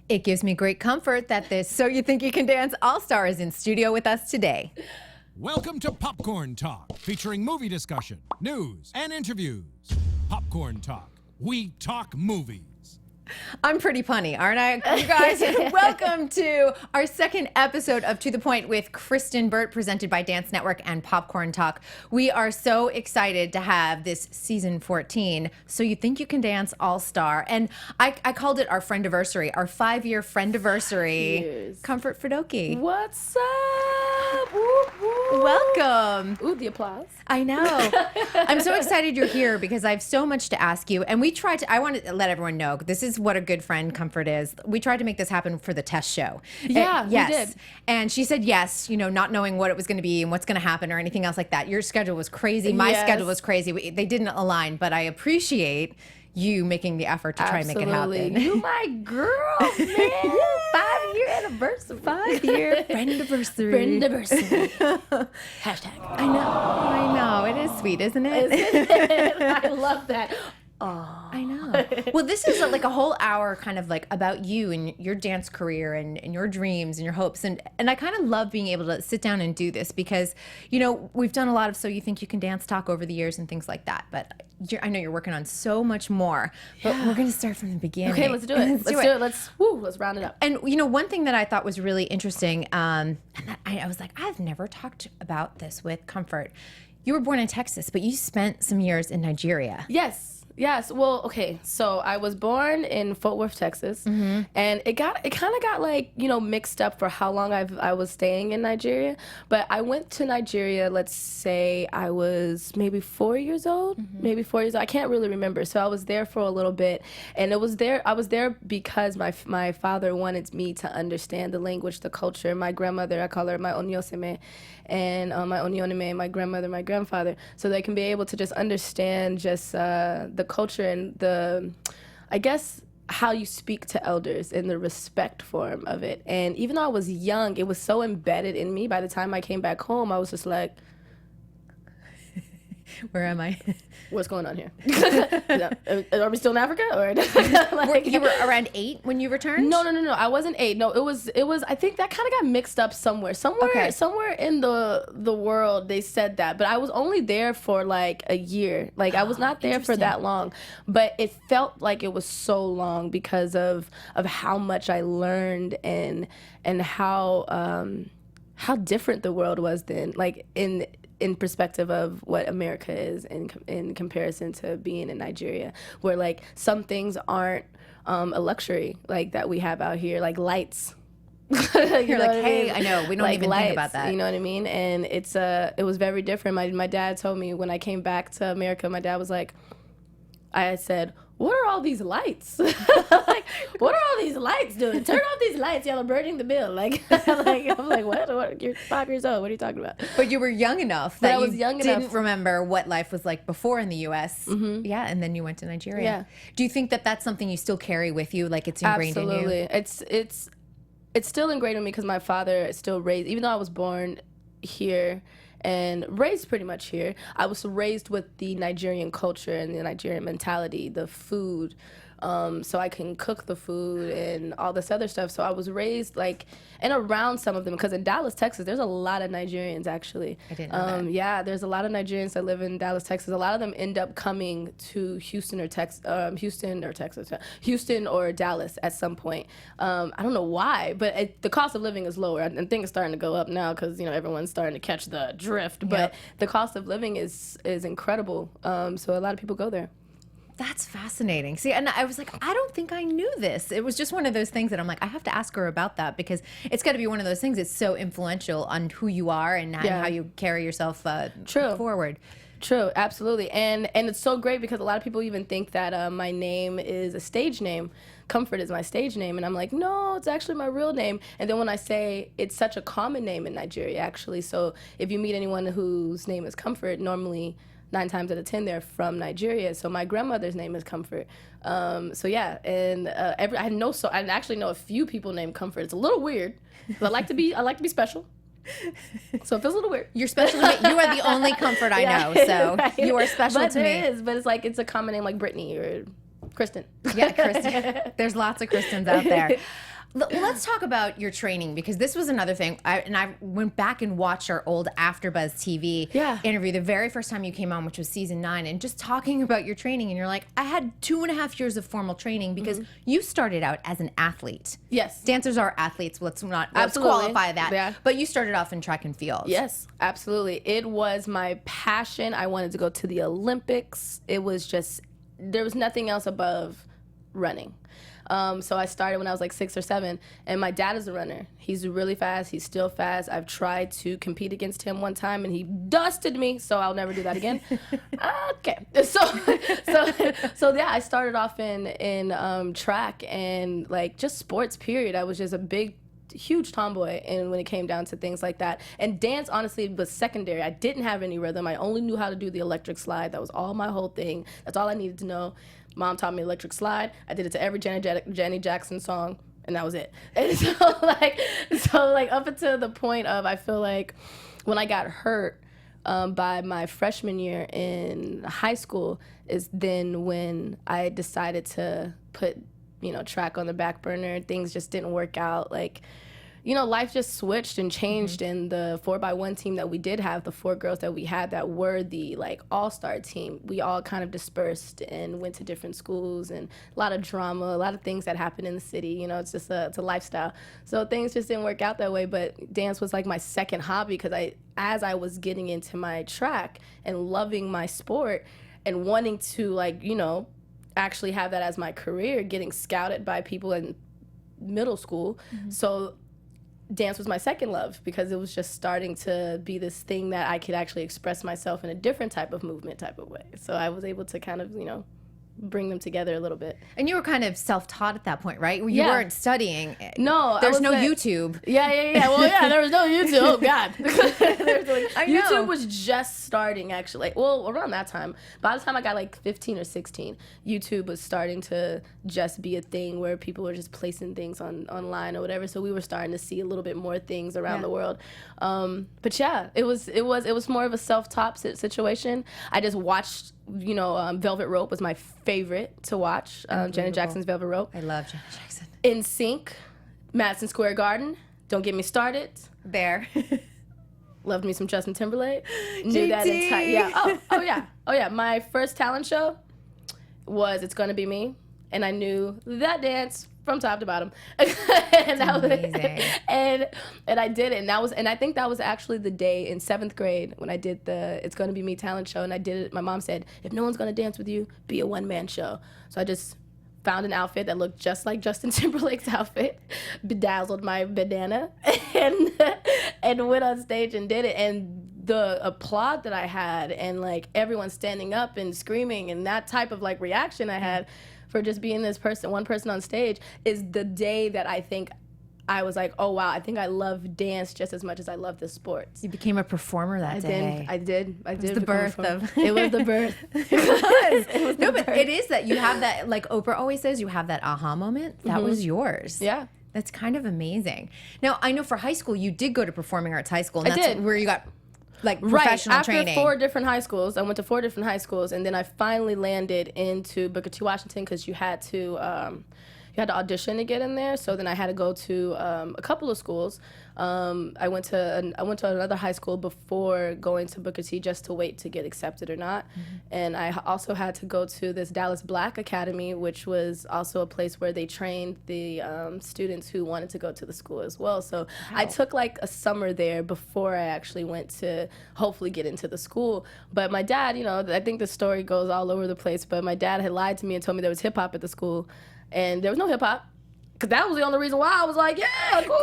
It gives me great comfort that this So You Think You Can Dance All-Star is in studio with us today. Welcome to Popcorn Talk, featuring movie discussion, news, and interviews. Popcorn Talk. We talk movies. I'm pretty punny, aren't I? You guys, welcome to our second episode of To The Point with Kristyn Burtt, presented by Dance Network and Popcorn Talk. We are so excited to have this season 14, So You Think You Can Dance All-Star. And I called it our friendiversary, our 5-year friendiversary. Years. Comfort Fedoke. What's up? Woo, woo. Welcome. Ooh, the applause. I know. I'm so excited you're here because I have so much to ask you. And I want to let everyone know, this is what a good friend Comfort is. We tried to make this happen for the test show. Yeah, yes. we did. And she said yes, not knowing what it was going to be and what's going to happen or anything else like that. Your schedule was crazy. My schedule was crazy. They didn't align, but I appreciate you making the effort to try and make it happen. You my girl, man. 5-year anniversary. 5-year friendiversary. Friendiversary. Hashtag. I know. It is sweet, isn't it? I love that. Oh, I know. Well, this is like a whole hour kind of like about you and your dance career and your dreams and your hopes. And I kind of love being able to sit down and do this because, we've done a lot of So You Think You Can Dance talk over the years and things like that. But I know you're working on so much more. But we're going to start from the beginning. Okay, let's do it. Let's do it. Let's round it up. And, one thing that I thought was really interesting, and that I was like, I've never talked about this with Comfort. You were born in Texas, but you spent some years in Nigeria. Yes. Well, okay. So I was born in Fort Worth, Texas, and it kind of got like mixed up for how long I was staying in Nigeria. But I went to Nigeria. Let's say I was maybe 4 years old. I can't really remember. So I was there for a little bit, and I was there because my father wanted me to understand the language, the culture. My grandmother, I call her my onyoseme, and my onyoneme, my grandmother, my grandfather, so they can be able to just understand just the culture and I guess, how you speak to elders and the respect form of it. And even though I was young, it was so embedded in me. By the time I came back home, I was just like, where am I? What's going on here? Are we still in Africa? Or you were around 8 when you returned? No. I wasn't 8. No, it was. I think that kind of got mixed up somewhere. Somewhere in the world they said that, but I was only there for like a year. Like I was not there for that long, but it felt like it was so long because of how much I learned and how different the world was then. Like in perspective of what America is in comparison to being in Nigeria, where like some things aren't a luxury like that we have out here, like lights. You're like, hey, I know, we don't like even lights, think about that. You know what I mean? And it was very different. My dad told me when I came back to America, my dad was like, I said, what are all these lights? Like, what are all these lights doing? Turn off these lights, y'all are burning the bill. Like I'm like, what? You're 5 years old. What are you talking about? But you were young enough that you didn't enough. remember what life was like before in the U.S. Mm-hmm. Yeah, and then you went to Nigeria. Yeah. Do you think that that's something you still carry with you? Like it's ingrained in you? Absolutely. It's still ingrained in me because my father is still raised, even though I was born here and raised pretty much here, I was raised with the Nigerian culture and the Nigerian mentality, the food, so I can cook the food and all this other stuff. So I was raised like and around some of them, because in Dallas, Texas, there's a lot of Nigerians actually. I didn't know that. Yeah, there's a lot of Nigerians that live in Dallas, Texas. A lot of them end up coming to Houston or Dallas at some point. I don't know why, but the cost of living is lower. I think it's starting to go up now because everyone's starting to catch the drift. But the cost of living is incredible. So a lot of people go there. That's fascinating. See, and I was like, I don't think I knew this. It was just one of those things that I'm like, I have to ask her about that because it's got to be one of those things that's so influential on who you are and how you carry yourself forward. True, absolutely. And it's so great because a lot of people even think that my name is a stage name. Comfort is my stage name. And I'm like, no, it's actually my real name. And then when I say it's such a common name in Nigeria, actually. So if you meet anyone whose name is Comfort, normally 9 times out of 10 they're from Nigeria. So my grandmother's name is Comfort. So yeah, and I actually know a few people named Comfort. It's a little weird. But I like to be special. So it feels a little weird. You're special to me. You are the only Comfort I know, so right. You are special to me. But it's like it's a common name like Brittany or Kristyn. Yeah, Kristyn. There's lots of Kristyns out there. Let's talk about your training, because this was another thing. I went back and watched our old AfterBuzz TV interview the very first time you came on, which was season 9, and just talking about your training. And you're like, I had 2.5 years of formal training because you started out as an athlete. Yes. Dancers are athletes. Let's qualify that. Yeah. But you started off in track and field. Yes, absolutely. It was my passion. I wanted to go to the Olympics. It was just, there was nothing else above running. So I started when I was like 6 or 7, and my dad is a runner. He's really fast. He's still fast. I've tried to compete against him one time, and he dusted me, so I'll never do that again. Okay. So yeah, I started off in track and like just sports, period. I was just a huge tomboy, and when it came down to things like that. And dance, honestly, was secondary. I didn't have any rhythm. I only knew how to do the electric slide. That was all my whole thing. That's all I needed to know. Mom taught me electric slide. I did it to every Janet Jackson song, and that was it. And so up until the point of, I feel like when I got hurt by my freshman year in high school is then when I decided to put, track on the back burner. Things just didn't work out. Like, life just switched and changed, and the 4x1 team that we did have, the 4 girls that we had that were the all-star team, we all kind of dispersed and went to different schools, and a lot of drama, a lot of things that happen in the city. It's just it's a lifestyle. So things just didn't work out that way, but dance was like my second hobby, because as I was getting into my track and loving my sport and wanting to actually have that as my career, getting scouted by people in middle school. So dance was my second love, because it was just starting to be this thing that I could actually express myself in a different type of movement type of way. So I was able to kind of, bring them together a little bit. And you were kind of self-taught at that point, right? You weren't studying. No. There's no YouTube. Yeah. Well, yeah, there was no YouTube. Oh, God. I know. YouTube was just starting, actually. Well, around that time. By the time I got 15 or 16, YouTube was starting to just be a thing where people were just placing things online or whatever. So we were starting to see a little bit more things around the world. But yeah, it was more of a self-taught situation. I just watched, Velvet Rope was my favorite to watch. Janet Jackson's Velvet Rope. I love Janet Jackson. In Sync, Madison Square Garden, Don't Get Me Started. Bear. Loved me some Justin Timberlake. Knew that entire, yeah. Oh yeah. My first talent show was It's Gonna Be Me, and I knew that dance from top to bottom. And that was amazing. And I did it, and I think that was actually the day in 7th grade when I did the It's Gonna Be Me talent show, and I did it. My mom said, if no one's gonna dance with you, be a one-man show. So I just found an outfit that looked just like Justin Timberlake's outfit, bedazzled my bandana, and went on stage and did it. And the applaud that I had, and everyone standing up and screaming, and that type of reaction I had for just being one person on stage, is the day that I think I was like, oh wow, I think I love dance just as much as I love the sports. You became a performer that day. I did. It was the birth of. It was the birth. It was. No, but it is that you have that, like Oprah always says, you have that aha moment. That was yours. Yeah. That's kind of amazing. Now, I know for high school, you did go to Performing Arts High School. And I that's did. Where you got professional training. After 4 different high schools, I went to 4 different high schools, and then I finally landed into Booker T. Washington, because you had to audition to get in there. So then I had to go to a couple of schools. I went to another high school before going to Booker T, just to wait to get accepted or not. And I also had to go to this Dallas Black Academy, which was also a place where they trained the students who wanted to go to the school as well. So I took a summer there before I actually went to hopefully get into the school. But my dad, I think the story goes all over the place, but my dad had lied to me and told me there was hip hop at the school, and there was no hip hop. Because that was the only reason why I was like, yeah, cool,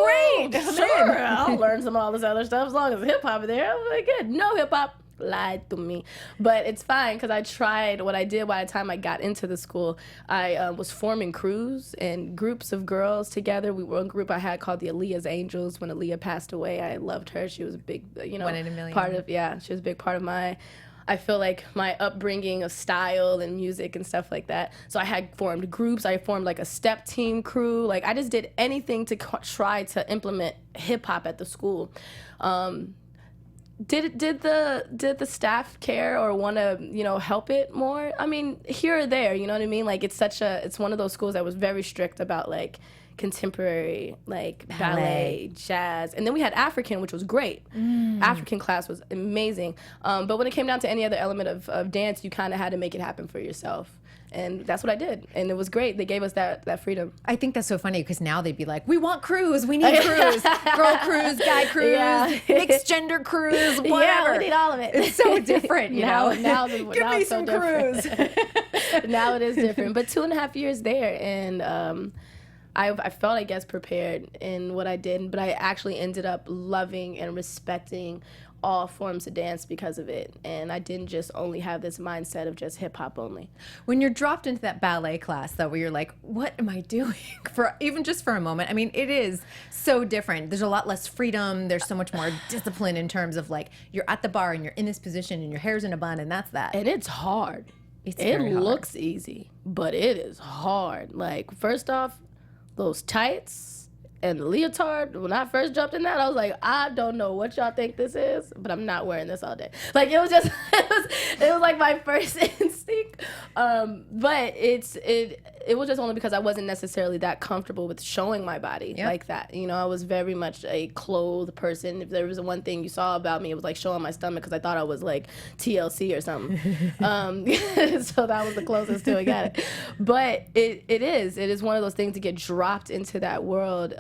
great, sure, I'll learn some of all this other stuff as long as hip hop is there. I was like, good, no hip hop. Lied to me. But it's fine, because I tried. What I did by the time I got into the school, I was forming crews and groups of girls together. We were a group I had called the Aaliyah's Angels. When Aaliyah passed away, I loved her. She was a big, one in a million. She was a big part of I feel like my upbringing of style and music and stuff like that. So I had formed groups. I formed a step team crew. I just did anything to try to implement hip hop at the school. Did the staff care or want to help it more? I mean, here or there, you know what I mean? It's one of those schools that was very strict about contemporary, like ballet, jazz, and then we had African, which was great. African class was amazing. But when it came down to any other element of dance, you kind of had to make it happen for yourself. And that's what I did. And it was great. They gave us that freedom. I think that's so funny because now they'd be like, we want crews. We need crews. Girl crews, guy crews, mixed gender crews, whatever. Yeah, we need all of it. It's so different, you know? Give me some crews. Now it is different. But 2.5 years there, and I felt, I guess, prepared in what I did. But I actually ended up loving and respecting all forms of dance because of it. And I didn't just only have this mindset of just hip hop only. When you're dropped into that ballet class though, where you're like, what am I doing? For even just for a moment. I mean, it is so different. There's a lot less freedom. There's so much more discipline in terms of like, you're at the bar and you're in this position and your hair's in a bun and that's that. And it's hard. It looks easy, but it is hard. Like, first off, those tights and the leotard, when I first jumped in that, I was like, I don't know what y'all think this is, but I'm not wearing this all day. Like, it was just, it was like my first instinct. But it was just only because I wasn't necessarily that comfortable with showing my body like that. You know, I was very much a clothed person. If there was one thing you saw about me, it was like showing my stomach because I thought I was like TLC or something. So that was the closest to it got it. But it is one of those things to get dropped into that world.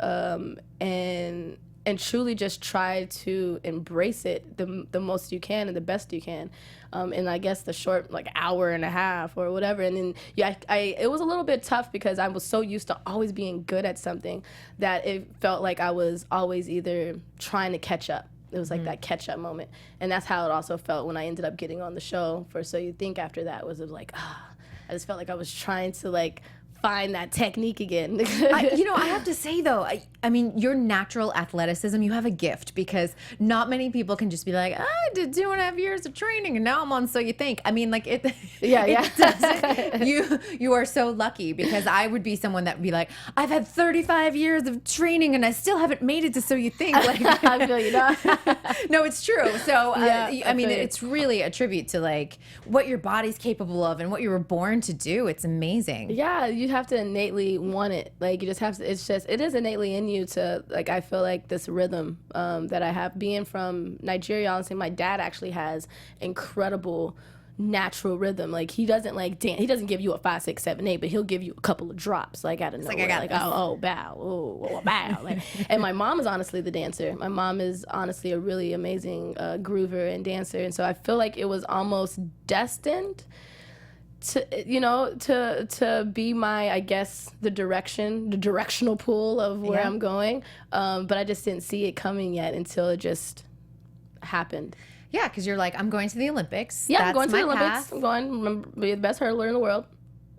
And truly just try to embrace it the most you can and the best you can. And I guess the short, like, hour and a half or whatever. And then, it was a little bit tough because I was so used to always being good at something that it felt like I was always either trying to catch up. It was like that catch-up moment. And that's how it also felt when I ended up getting on the show for So You Think after that. It was like, I just felt like I was trying to, like, find that technique again. I have to say though, I mean, your natural athleticism, you have a gift because not many people can just be like, I did 2.5 years of training and now I'm on So You Think. I mean, like it. You are so lucky because I would be someone that would be like, I've had 35 years of training and I still haven't made it to So You Think. Like, I feel you know. No, it's true. So I mean, it's really a tribute to like what your body's capable of and what you were born to do. It's amazing. Yeah, you have to innately want it. Like, you just have to, it is innately in you to, like, I feel like this rhythm that I have. Being from Nigeria, honestly, my dad actually has incredible natural rhythm. Like, he doesn't like dance. He doesn't give you a 5, 6, 7, 8, but he'll give you a couple of drops, like, out of nowhere. Like, oh, bow, oh, bow. Like, and my mom is honestly the dancer. My mom is honestly a really amazing groover and dancer. And so I feel like it was almost destined to be my, I guess, the directional pool of where I'm going. But I just didn't see it coming yet until it just happened. Yeah, because you're like, I'm going to the Olympics. Yeah, That's I'm going to the Olympics. Path. I'm going to be the best hurdler in the world.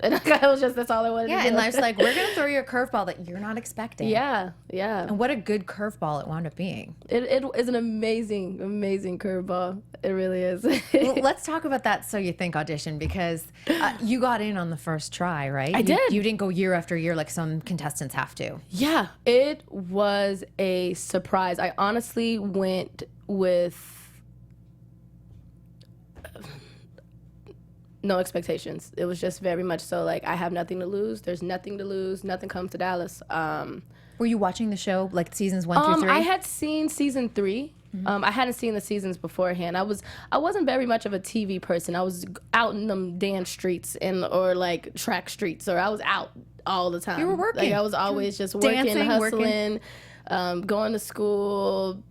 And that's all I wanted to do. Yeah, and life's like, we're going to throw you a curveball that you're not expecting. Yeah. And what a good curveball it wound up being. It is an amazing, amazing curveball. It really is. Well, let's talk about that So You Think audition because you got in on the first try, right? I did. You didn't go year after year like some contestants have to. Yeah, it was a surprise. I honestly went with no expectations. It was just very much so like, I have nothing to lose. There's nothing to lose. Nothing comes to Dallas. Were you watching the show, like seasons 1 through 3? I had seen season 3. I hadn't seen the seasons beforehand. I wasn't very much of a TV person. I was out in them dance streets or like track streets, or I was out all the time. You were working. Like, I was always just working, dancing, hustling, going to school,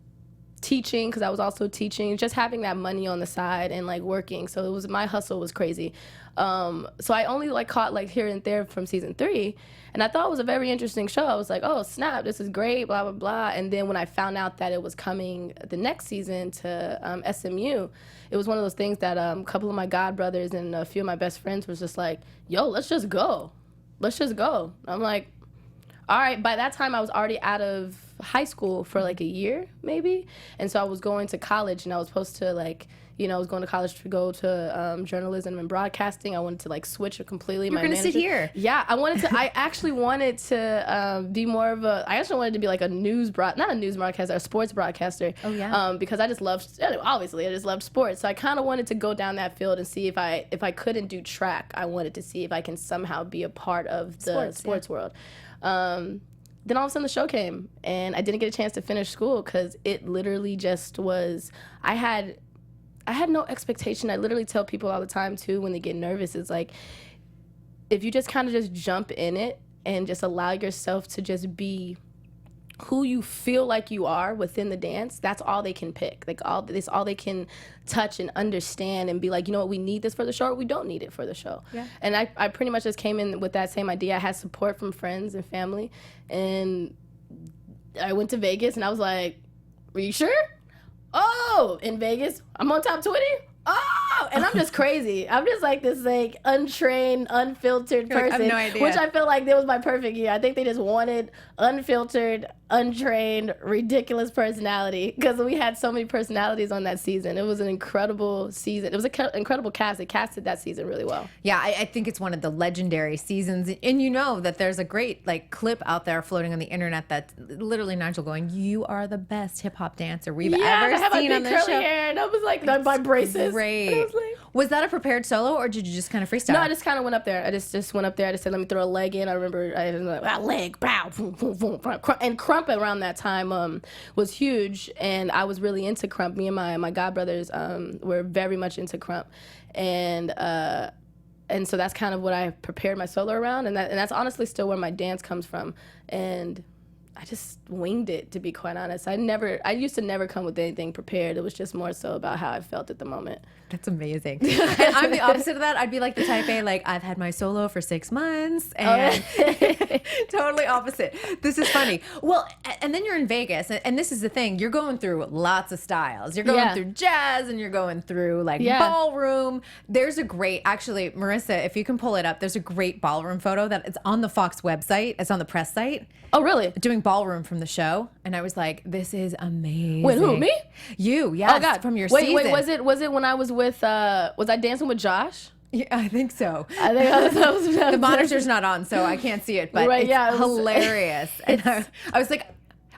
teaching, because I was also teaching, just having that money on the side and like working. So my hustle was crazy. So I only like caught like here and there from season 3, and I thought it was a very interesting show. I was like, oh snap, this is great, blah blah blah. And then when I found out that it was coming the next season to SMU, it was one of those things that a couple of my god brothers and a few of my best friends was just like, yo, let's just go. I'm like, all right. By that time I was already out of high school for like a year maybe, and so I was going to college, and I was supposed to like, I was going to college to go to journalism and broadcasting. I wanted to like switch it completely. You're going to sit here. Yeah, I actually wanted to be more of I actually wanted to be like not a news broadcaster, a sports broadcaster. Oh yeah. Because I just loved sports. So I kind of wanted to go down that field and see if I couldn't do track, I wanted to see if I can somehow be a part of the sports world. then all of a sudden the show came, and I didn't get a chance to finish school because it literally just was, I had no expectation. I literally tell people all the time too when they get nervous, it's like, if you just kind of just jump in it and just allow yourself to just be who you feel like you are within the dance, that's all they can pick. Like all they can touch and understand and be like, you know what, we need this for the show or we don't need it for the show. Yeah. And I pretty much just came in with that same idea. I had support from friends and family, and I went to Vegas and I was like, are you sure? Oh, in Vegas, I'm on top 20? Oh, and I'm just crazy. I'm just like this like untrained, unfiltered person, I have no idea. which I feel like that was my perfect year. I think they just wanted unfiltered, untrained, ridiculous personality because we had so many personalities on that season. It was an incredible season. It was an incredible cast. It casted that season really well. Yeah, I think it's one of the legendary seasons. And you know that there's a great like clip out there floating on the internet that's literally Nigel going, "You are the best hip hop dancer we've ever seen on this show." Hair, and I was like, my braces. Great. Was that a prepared solo, or did you just kind of freestyle? No, I just kind of went up there. I just went up there. I just said, let me throw a leg in. I remember I was like, leg, bow, boom, boom, boom. And crump around that time was huge, and I was really into crump. Me and my godbrothers were very much into crump, and so that's kind of what I prepared my solo around, and that's honestly still where my dance comes from, and I just winged it, to be quite honest. I used to never come with anything prepared. It was just more so about how I felt at the moment. That's amazing. And I'm the opposite of that. I'd be like the type A, like, I've had my solo for 6 months, and totally opposite. This is funny. Well, and then you're in Vegas, and this is the thing. You're going through lots of styles. You're going through jazz, and you're going through, like, ballroom. There's a great, actually, Marissa, if you can pull it up, there's a great ballroom photo that it's on the Fox website. It's on the press site. Oh, really? Doing ballroom from the show, and I was like, "This is amazing." Wait, who, me? You, yes. Oh God, from your season. Wait, was it when I was with? Was I dancing with Josh? Yeah, I think so. I think the monitor's not on, so I can't see it, but right, it's hilarious. And I was like,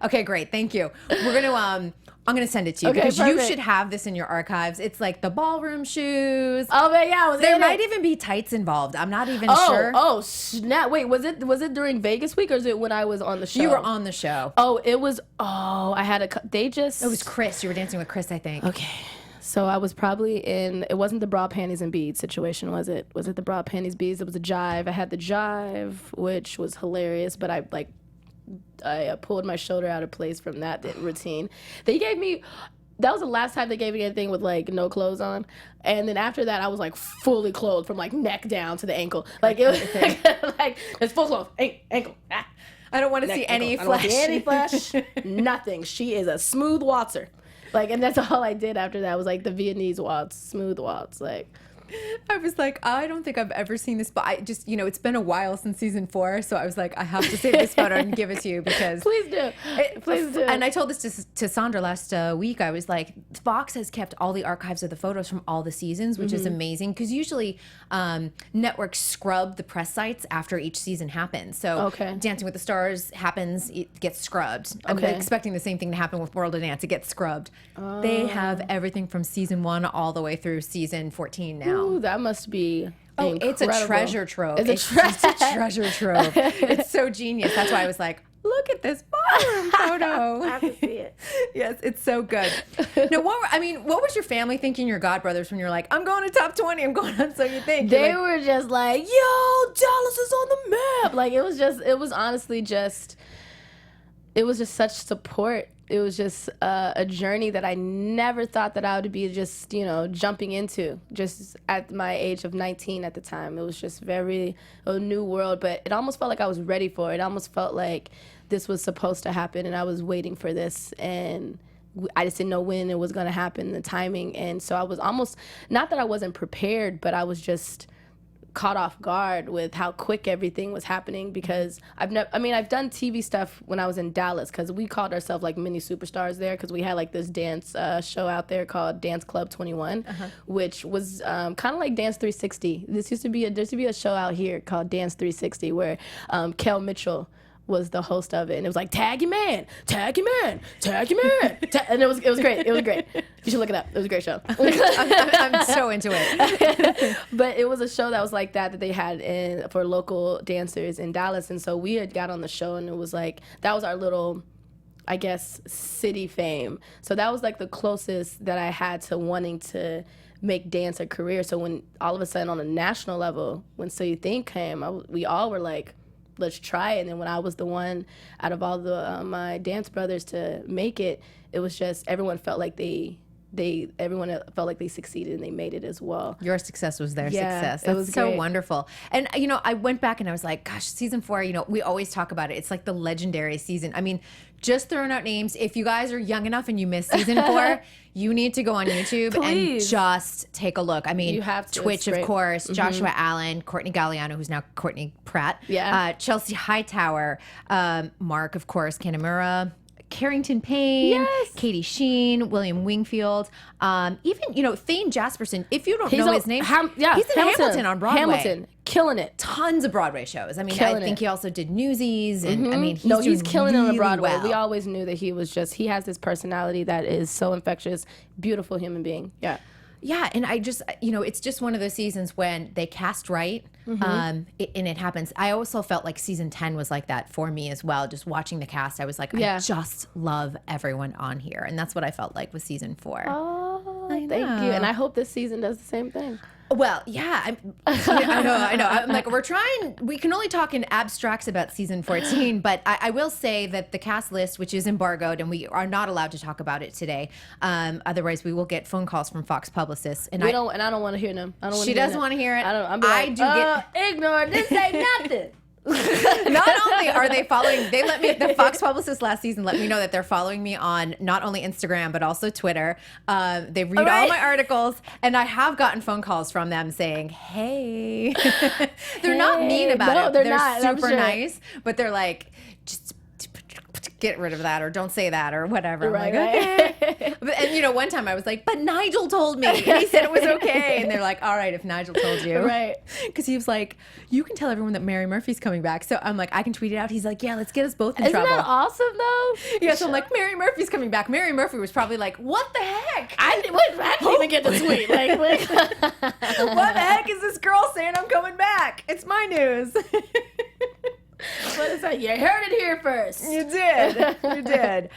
"Okay, great, thank you. We're gonna I'm gonna send it to you because you should have this in your archives. It's like the ballroom shoes. Oh man, yeah, there might even be tights involved. I'm not even sure. Oh snap! Wait, was it during Vegas week or is it when I was on the show? You were on the show. Oh, it was. Oh, I had It was Chris. You were dancing with Chris, I think. Okay. So I was probably in. It wasn't the bra, panties, and beads situation, was it? Was it the bra, panties, beads? It was a jive. I had the jive, which was hilarious, but I pulled my shoulder out of place from that routine. They gave me, that was the last time they gave me anything with like no clothes on. And then after that, I was like fully clothed from like neck down to the ankle. Like it was like it's full clothes, ankle. Ah. I don't want to see any flesh. Any flesh, nothing. She is a smooth waltzer. Like, and that's all I did after that was like the Viennese waltz, smooth waltz, like. I was like, I don't think I've ever seen this, but I just, it's been a while since season 4, so I was like, I have to save this photo and give it to you because... Please do. Please do. And I told this to Sandra last week. I was like, Fox has kept all the archives of the photos from all the seasons, which is amazing because usually networks scrub the press sites after each season happens. So Dancing with the Stars happens, it gets scrubbed. I'm expecting the same thing to happen with World of Dance. It gets scrubbed. They have everything from season 1 all the way through season 14 now. Ooh, that must be incredible. It's a treasure trove. It's just a treasure trove. It's so genius. That's why I was like, look at this ballroom photo. I have to see it. Yes, it's so good. Now, what was your family thinking, your godbrothers, when you're like, I'm going to top 20, I'm going on So You Think? They were just like, yo, Dallas is on the map. Like, it was honestly just such support. It was just a journey that I never thought that I would be just, jumping into just at my age of 19 at the time. It was just a new world, but it almost felt like I was ready for it. It almost felt like this was supposed to happen and I was waiting for this and I just didn't know when it was going to happen, the timing. And so I was almost, not that I wasn't prepared, but I was just caught off guard with how quick everything was happening because I've done TV stuff when I was in Dallas because we called ourselves like mini superstars there because we had like this dance show out there called Dance Club 21, which was kind of like Dance 360. There used to be a show out here called Dance 360 where Kel Mitchell was the host of it, and it was like tag your man, tag your man, tag your man, and it was great. It was great. You should look it up. It was a great show. I'm so into it. But it was a show that was like that they had for local dancers in Dallas. And so we had got on the show, and it was like, that was our little, I guess, city fame. So that was like the closest that I had to wanting to make dance a career. So when all of a sudden on a national level, when So You Think came, we all were like, let's try it. And then when I was the one out of all the my dance brothers to make it, it was just everyone felt like everyone felt like they succeeded and they made it as well. Your success was their Yeah, success. it That's was so great. wonderful. And, you know, I went back and I was like, gosh, season 4, you know, we always talk about it. It's like the legendary season. I mean, just throwing out names. If you guys are young enough and you missed season 4, you need to go on YouTube and just take a look. I mean, You have to. Twitch, It's of great. course, Joshua Allen, Courtney Galliano, who's now Courtney Pratt, Chelsea Hightower, Mark, of course, Kanamura, Carrington Payne, Katie Sheen, William Wingfield, even, you know, Thane Jasperson. If you don't know his name, he's in Hamilton on Broadway. Hamilton, killing it. Tons of Broadway shows. I mean, I think he also did Newsies, and I mean, he's killing it on really Broadway. well. We always knew that he has this personality that is so infectious, beautiful human being. Yeah. Yeah, and I just, you know, it's just one of those seasons when they cast right, and it happens. I also felt like season 10 was like that for me as well. Just watching the cast, I was like, I just love everyone on here, and that's what I felt like with season 4. Oh, thank you. And I hope this season does the same thing. Well, yeah, I know. I'm like, we can only talk in abstracts about season 14, but I will say that the cast list, which is embargoed, and we are not allowed to talk about it today. Otherwise, we will get phone calls from Fox publicists. And I don't want to hear them. She doesn't want to hear it. I do get ignore. This ain't nothing. Not only are they following, the Fox publicist last season let me know that they're following me on not only Instagram, but also Twitter. They read all my articles, and I have gotten phone calls from them saying, hey. They're not mean about it. They're not, super nice, but they're like, just get rid of that, or don't say that, or whatever. I'm like, okay. And, you know, one time I was like, but Nigel told me, and he said it was okay. And they're like, all right, if Nigel told you. Right. Because he was like, you can tell everyone that Mary Murphy's coming back. So I'm like, I can tweet it out. He's like, yeah, let's get us both in Isn't trouble. that awesome, though? Yeah, so I'm like, Mary Murphy's coming back. Mary Murphy was probably like, what the heck? I didn't even get the tweet. Like, what the heck is this girl saying I'm coming back? It's my news. What is that? You heard it here first. You did. You did.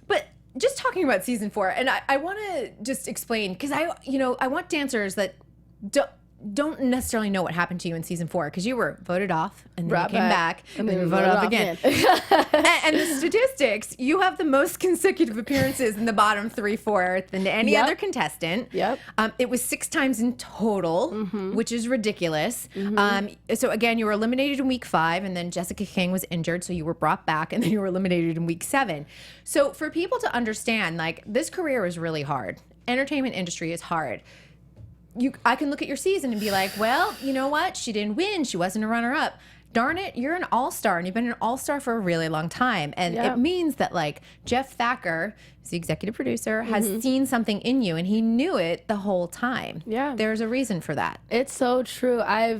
But just talking about season 4, and I want to just explain, because I want dancers that don't necessarily know what happened to you in season 4, because you were voted off, and then you came back, and then you were voted off again. and the statistics, you have the most consecutive appearances in the bottom 3/4 than any other contestant. Yep. It was 6 times in total, which is ridiculous. So again, you were eliminated in week 5, and then Jessica King was injured, so you were brought back, and then you were eliminated in week 7. So for people to understand, like, this career is really hard. Entertainment industry is hard. I can look at your season and be like, well, you know what? She didn't win. She wasn't a runner-up. Darn it, you're an all-star, and you've been an all-star for a really long time. And it means that, like, Jeff Thacker, who's the executive producer, has seen something in you, and he knew it the whole time. Yeah. There's a reason for that. It's so true. I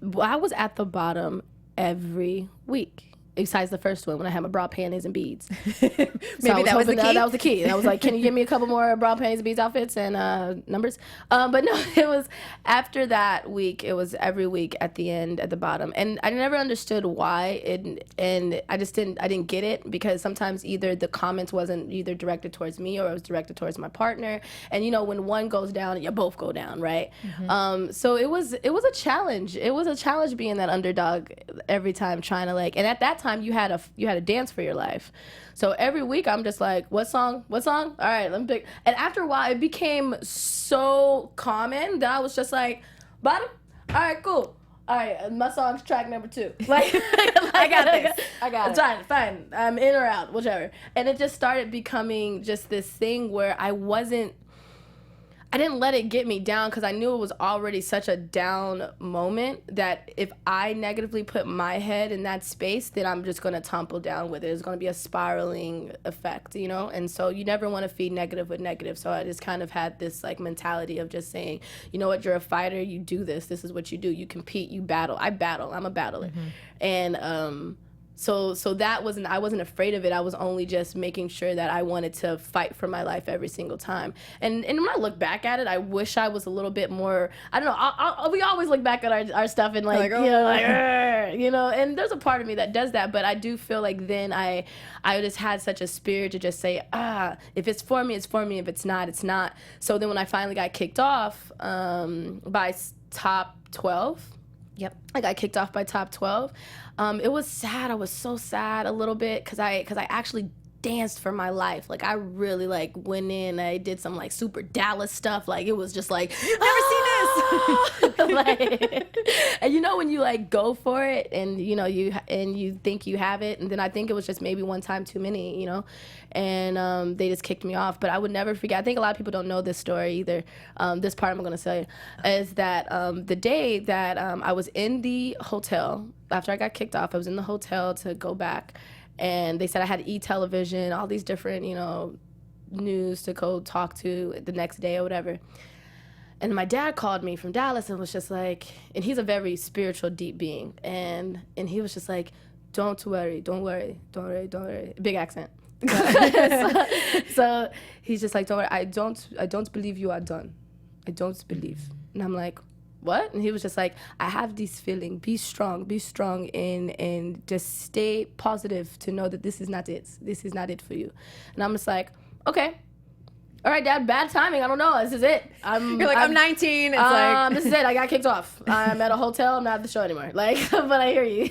was at the bottom every week. Besides the first one when I had my bra, panties, and beads. Maybe that was the key. That was the key. And I was like, can you give me a couple more bra, panties, and beads outfits and numbers? But no, it was after that week. It was every week at the end, at the bottom. And I never understood why. And I didn't get it, because sometimes either the comments wasn't either directed towards me or it was directed towards my partner. And, you know, when one goes down, you both go down, right? So it was a challenge. It was a challenge being that underdog every time, trying to, like, and at that time you had a dance for your life. So every week I'm just like, what song? All right, let me pick. And after a while it became so common that I was just like, bottom? All right, cool. All right, my song's track number 2. Like, I got this. I got it. Fine. I'm in or out, whichever. And it just started becoming just this thing where I didn't let it get me down, because I knew it was already such a down moment that if I negatively put my head in that space, then I'm just going to tumble down with it. It's going to be a spiraling effect, you know? And so you never want to feed negative with negative. So I just kind of had this, like, mentality of just saying, you know what, you're a fighter, you do this is what you do. You compete, you battle. I battle. I'm a battler. And So that wasn't, I wasn't afraid of it. I was only just making sure that I wanted to fight for my life every single time. And when I look back at it, I wish I was a little bit more, I don't know, we always look back at our stuff and like and there's a part of me that does that, but I do feel like then I just had such a spirit to just say, if it's for me, it's for me. If it's not, it's not. So then when I finally got kicked off by top 12, Yep. I got kicked off by top 12. It was sad. I was so sad a little bit because I actually danced for my life. Like, I really like went in. I did some like super Dallas stuff. Like, it was just like, you've never seen this. Like, and you know when you like go for it and you think you have it, and then I think it was just maybe one time too many, and they just kicked me off. But I would never forget. I think a lot of people don't know this story either. This part I'm going to say is that the day that I was in the hotel after I got kicked off, I was in the hotel to go back, and they said I had e-television, all these different news to go talk to the next day or whatever. And my dad called me from Dallas and was just like, and he's a very spiritual, deep being, and he was just like, don't worry, big accent. so he's just like, don't worry, I don't believe you are done. I don't believe. And I'm like, what? And he was just like, I have this feeling, be strong and just stay positive to know that this is not it for you. And I'm just like, okay. All right, Dad, bad timing. I don't know. This is it. I'm 19. It's like this is it. I got kicked off. I'm at a hotel. I'm not at the show anymore. Like, but I hear you.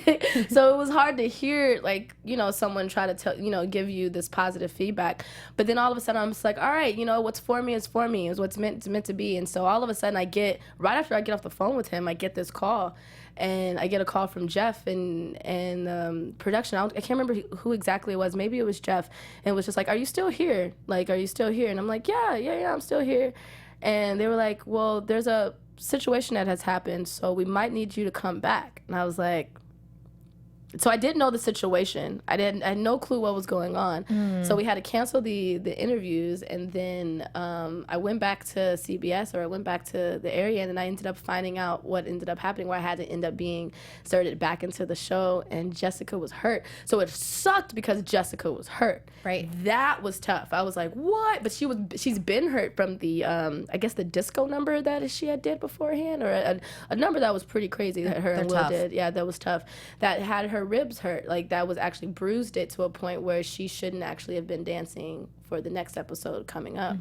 So it was hard to hear, like, someone try to tell, give you this positive feedback. But then all of a sudden, I'm just like, all right, what's for me is for me. Is what's meant to be. And so all of a sudden, right after I get off the phone with him, I get this call. And I get a call from Jeff and production. I can't remember who exactly it was. Maybe it was Jeff. And it was just like, are you still here? Like, are you still here? And I'm like, yeah, I'm still here. And they were like, well, there's a situation that has happened, so we might need you to come back. And I was like, so I didn't know the situation. I had no clue what was going on. So we had to cancel the interviews, and then I went back to CBS, or I went back to the area, and then I ended up finding out what ended up happening, where I had to end up being inserted back into the show, and Jessica was hurt. So it sucked because Jessica was hurt. Right. That was tough. I was like, what? But she's been hurt from the I guess the disco number that she had did beforehand, or a number that was pretty crazy that her and Will did. Yeah, that was tough. That had her ribs hurt. Like, that was actually bruised it to a point where she shouldn't actually have been dancing for the next episode coming up.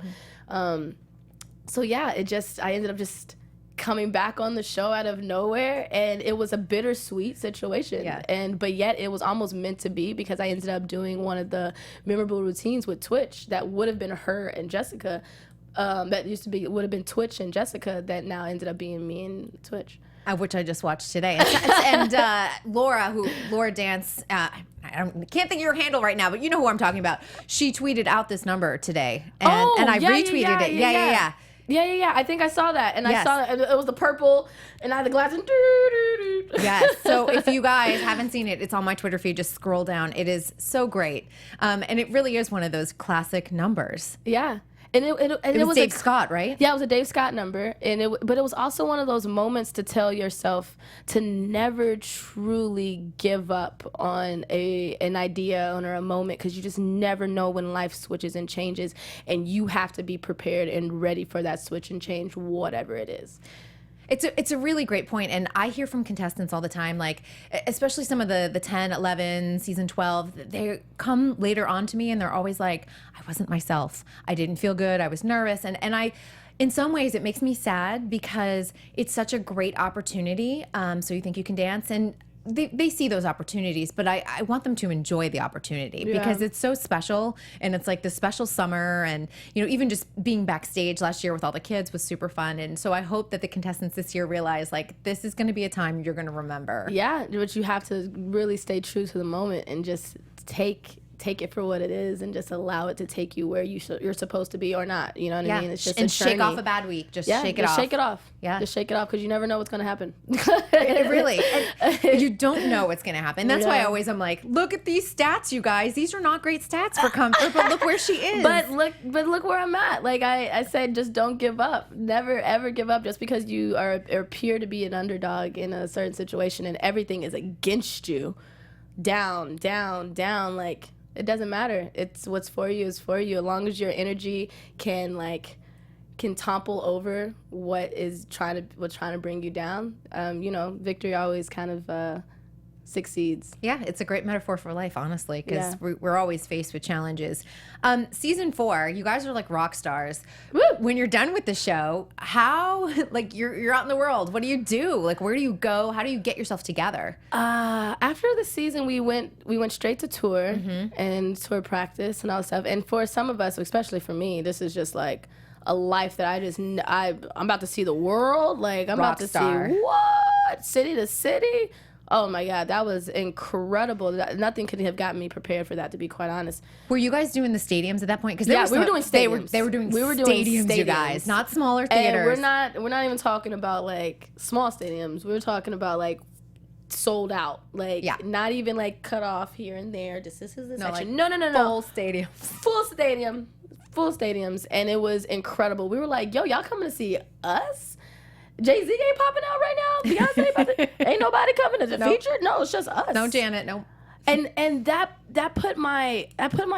So yeah, I ended up just coming back on the show out of nowhere, and it was a bittersweet situation. Yeah. But yet it was almost meant to be, because I ended up doing one of the memorable routines with Twitch that would have been her and Jessica. That would have been Twitch and Jessica, that now ended up being me and Twitch. Which I just watched today. And Laura Dance, I can't think of your handle right now, but you know who I'm talking about. She tweeted out this number today, and I retweeted it. Yeah. I think I saw that, and I saw it. It was the purple, and I had the glasses. Yes. So if you guys haven't seen it, it's on my Twitter feed. Just scroll down. It is so great, and it really is one of those classic numbers. Yeah. And it was Dave Scott, right? Yeah, it was a Dave Scott number, but it was also one of those moments to tell yourself to never truly give up on an idea or a moment, because you just never know when life switches and changes, and you have to be prepared and ready for that switch and change, whatever it is. It's a really great point, and I hear from contestants all the time, like, especially some of the 10, 11, season 12, they come later on to me, and they're always like, I wasn't myself. I didn't feel good. I was nervous. And in some ways, it makes me sad, because it's such a great opportunity. So you think you can dance, and they see those opportunities, but I want them to enjoy the opportunity, because it's so special, and it's like the special summer, and even just being backstage last year with all the kids was super fun. And so I hope that the contestants this year realize, like, this is going to be a time you're going to remember. Yeah, but you have to really stay true to the moment and just take it for what it is, and just allow it to take you where you're supposed to be, or not. You know what I mean? It's just and a journey. Shake off a bad week. Just shake it off. Shake it off. Yeah. Just shake it off, because you never know what's going to happen. It really. And you don't know what's going to happen. That's why I'm like, look at these stats, you guys. These are not great stats for Comfort, but look where she is. But look where I'm at. Like I said, just don't give up. Never ever give up, just because you appear to be an underdog in a certain situation and everything is against you. down, down, down. Like, it doesn't matter. It's what's for you is for you. As long as your energy can topple over what's trying to bring you down. Victory always kind of succeeds. Yeah, it's a great metaphor for life, honestly, because we're always faced with challenges. Season 4, you guys are like rock stars. Woo! When you're done with the show, how, like, you're out in the world. What do you do? Like, where do you go? How do you get yourself together? After the season, we went straight to tour and tour practice and all that stuff. And for some of us, especially for me, this is just like a life that I'm about to see the world. Like, I'm Rock about to star. see what? City to city. Oh my God, that was incredible. Nothing could have gotten me prepared for that, to be quite honest. Were you guys doing the stadiums at that point? Because we were doing stadiums. They were doing stadiums, you guys, not smaller theaters. And we're not even talking about like small stadiums. We're talking about like sold out, like not even like cut off here and there. This is the section. Like No. Full stadium. Full stadiums, and it was incredible. We were like, yo, y'all coming to see us? Jay-Z ain't popping out right now. Beyonce ain't popping. Ain't nobody coming to the feature. No, it's just us. No Janet. No. And that put my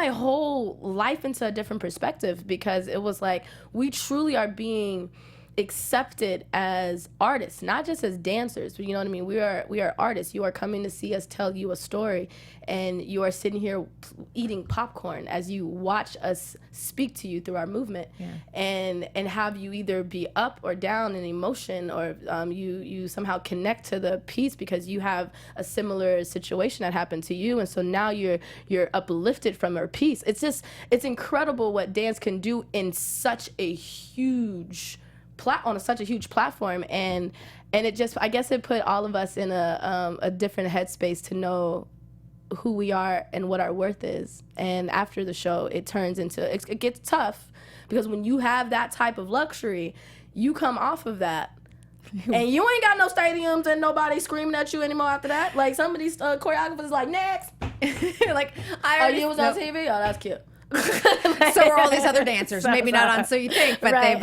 whole life into a different perspective, because it was like, we truly are being accepted as artists, not just as dancers. You know what I mean? We are artists. You are coming to see us tell you a story, and you are sitting here eating popcorn as you watch us speak to you through our movement, and have you either be up or down in emotion, or you somehow connect to the piece because you have a similar situation that happened to you, and so now you're uplifted from our piece. It's incredible what dance can do in such a huge such a huge platform, and it just, I guess it put all of us in a different headspace to know who we are and what our worth is. And after the show, it gets tough, because when you have that type of luxury, you come off of that and you ain't got no stadiums and nobody screaming at you anymore after that. Like, some of these choreographers like, next. Like, you was on TV? Oh, that's cute. So are all these other dancers. Maybe not on So You Think, but they've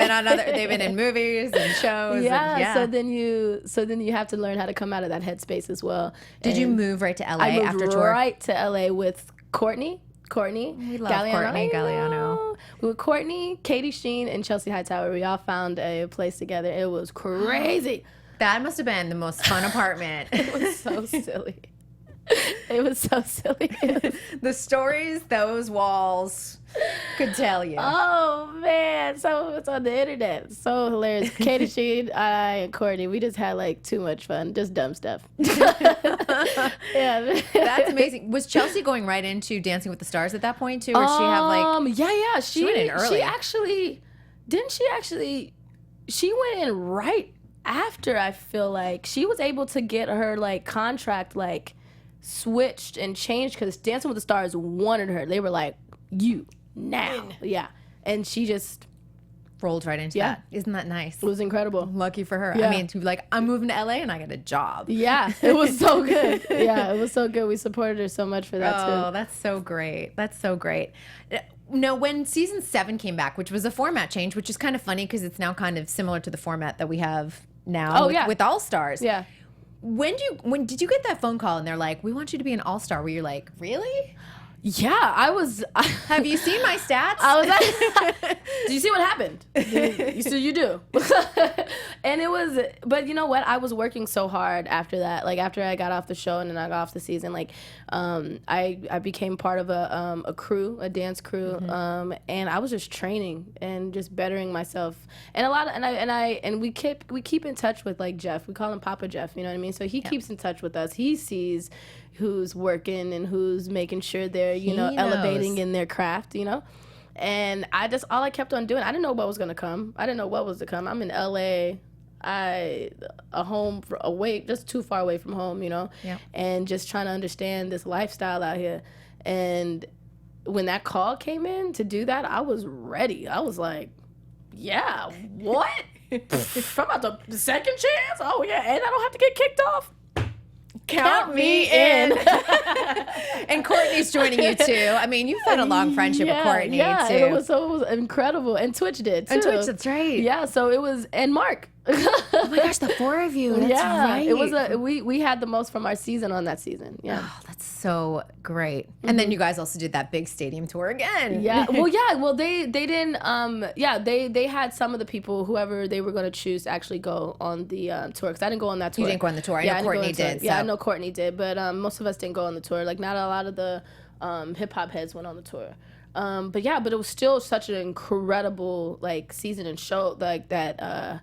been in movies and shows. Yeah. So then you have to learn how to come out of that headspace as well. Did you move right to LA after tour? I moved right to LA with Courtney. We love Courtney Galliano. With Courtney, Katie Sheen, and Chelsea Hightower, we all found a place together. It was crazy. That must have been the most fun apartment. It was so silly. It was so silly. The stories those walls could tell you. Oh man, so it's on the internet. So hilarious. Katie Sheen, I, and Courtney, we just had like too much fun, just dumb stuff. Yeah, that's amazing. Was Chelsea going right into Dancing with the Stars at that point too, or she have like? Yeah. She went in early. She went in right after. I feel like she was able to get her like contract like switched and changed, because Dancing with the Stars wanted her. They were like, you now. Yeah. And she just rolled right into that. Isn't that nice? It was incredible. Lucky for her. Yeah. I mean, to be like, I'm moving to LA and I get a job. Yeah. It was so good. Yeah, it was so good. We supported her so much for that too. Oh, that's so great. That's so great. No, when season 7 came back, which was a format change, which is kind of funny because it's now kind of similar to the format that we have now with All Stars. Yeah. When did you get that phone call and they're like, we want you to be an all-star? Where you're like, really? Yeah, I was. Have you seen my stats? I was like, do you see what happened? You do. And it was, but you know what? I was working so hard after that. Like, after I got off the show and then I got off the season, like, I became part of a crew, a dance crew, and I was just training and just bettering myself. And a lot of, and we keep in touch with like Jeff. We call him Papa Jeff. You know what I mean? So he keeps in touch with us. He sees who's working and who's making sure they're, elevating in their craft, And all I kept on doing, I didn't know what was going to come. I didn't know what was to come. I'm in LA, just too far away from home, and just trying to understand this lifestyle out here. And when that call came in to do that, I was ready. I was like, yeah, what? I'm about the second chance? Oh yeah, and I don't have to get kicked off. Count me in. And Courtney's joining you too. I mean, you've had a long friendship with Courtney too. It was incredible. And Twitch did too. And Twitch, that's right. Yeah, so it was, and Mark Oh my gosh, the 4 of you. That's right. It was we had the most from our season on that season. Yeah. Oh, that's so great. And then you guys also did that big stadium tour again. Yeah. Well, they didn't. They had some of the people, whoever they were going to choose, to actually go on the tour, because I didn't go on that tour. You didn't go on the tour. I know Courtney did. Yeah, I know Courtney did, but most of us didn't go on the tour. Like, not a lot of the hip hop heads went on the tour. But it was still such an incredible like season and show like that.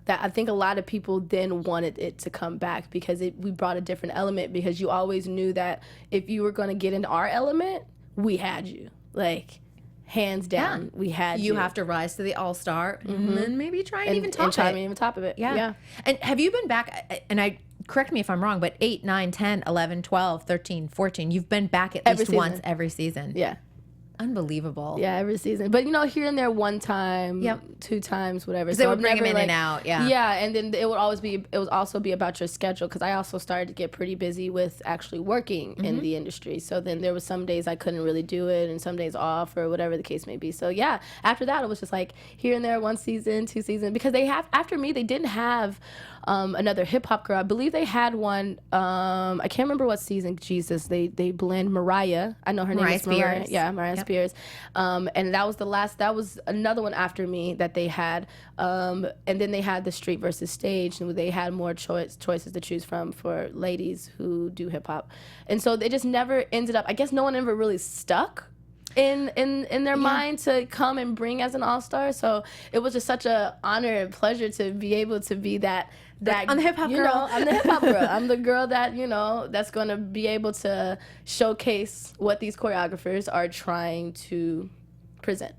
That I think a lot of people then wanted it to come back, because we brought a different element, because you always knew that if you were going to get into our element, we had you. Like, hands down, we had you. You have to rise to the all-star and then maybe try and even top and try and even top of it. Yeah. And have you been back, and correct me if I'm wrong, but 8, 9, 10, 11, 12, 13, 14, you've been back at least once every season. Yeah. Unbelievable. Yeah, every season. But, here and there, one time, 2 times, whatever. So they would bring them in and out, yeah. Yeah, and then it would also be about your schedule, because I also started to get pretty busy with actually working in the industry. So then there was some days I couldn't really do it, and some days off, or whatever the case may be. So yeah, after that, it was just like here and there, 1 season, 2 seasons, because after me, they didn't have another hip hop girl. I believe they had one. I can't remember what season. Jesus, they blend Mariah. I know her name is Mariah. Yeah, Mariah Spears. And that was that was another one after me that they had. And then they had the street versus stage, and they had more choices to choose from for ladies who do hip hop. And so they just never ended up. I guess no one ever really stuck in their mind to come and bring as an all-star. So it was just such a honor and pleasure to be able to be that I'm the hip hop girl. I'm the hip hop girl. I'm the girl that, that's going to be able to showcase what these choreographers are trying to present.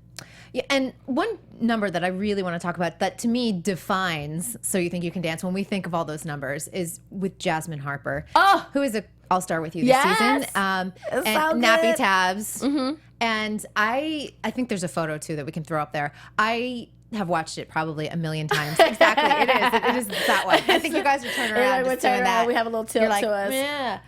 Yeah, and one number that I really want to talk about that to me defines So You Think You Can Dance when we think of all those numbers is with Jasmine Harper, who is a all-star with you this season. And so Nappy Tabs. And I think there's a photo too that we can throw up there. I have watched it probably a million times. Exactly, it is that one. I think you guys are turning around just doing that. We have a little tilt like, to us.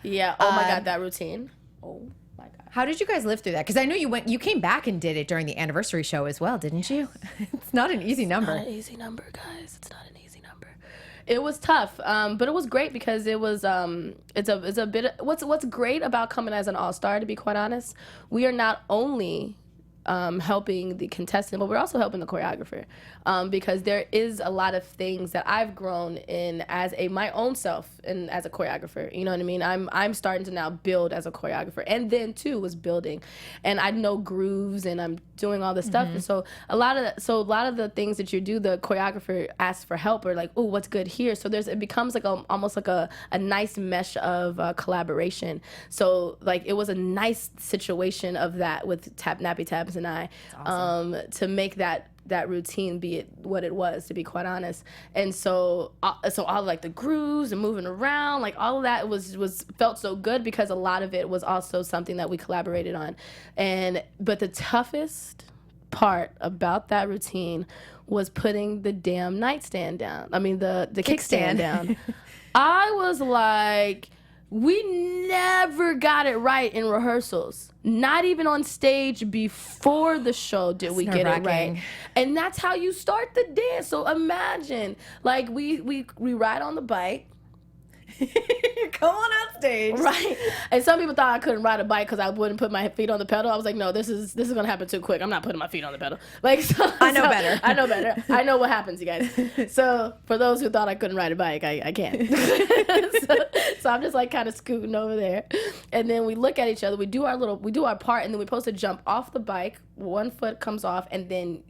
Yeah. Oh my God, that routine. Oh my God. How did you guys live through that? Because I know you came back and did it during the anniversary show as well, didn't you? It's not an easy number. It's not an easy number, guys. It's not an easy number. It was tough, but it was great because it was it's a bit. What's great about coming as an all-star, to be quite honest, we are not only helping the contestant, but we're also helping the choreographer, because there is a lot of things that I've grown in as my own self and as a choreographer. You know what I mean? I'm starting to now build as a choreographer, and then too was building, and I know grooves and I'm doing all this stuff, and so a lot of the things that you do, the choreographer asks for help, or like, oh, what's good here? So it becomes like almost like a nice mesh of collaboration. So like it was a nice situation of that with Nappy Tabs and I, to make that routine be what it was, to be quite honest. And so all like the grooves and moving around, like all of that felt so good, because a lot of it was also something that we collaborated on. But the toughest part about that routine was putting the damn nightstand down. I mean the kickstand down. I was like, we never got it right in rehearsals. Not even on stage before the show did we get it right. And that's how you start the dance. So imagine, like we ride on the bike. Come on out stage. Right. And some people thought I couldn't ride a bike because I wouldn't put my feet on the pedal. I was like, no, this is gonna happen too quick. I'm not putting my feet on the pedal. Like, I know better. I know better. I know what happens, you guys. So for those who thought I couldn't ride a bike, I can. So I'm just like kind of scooting over there, and then we look at each other. We do our part, and then we're supposed to jump off the bike. One foot comes off, and then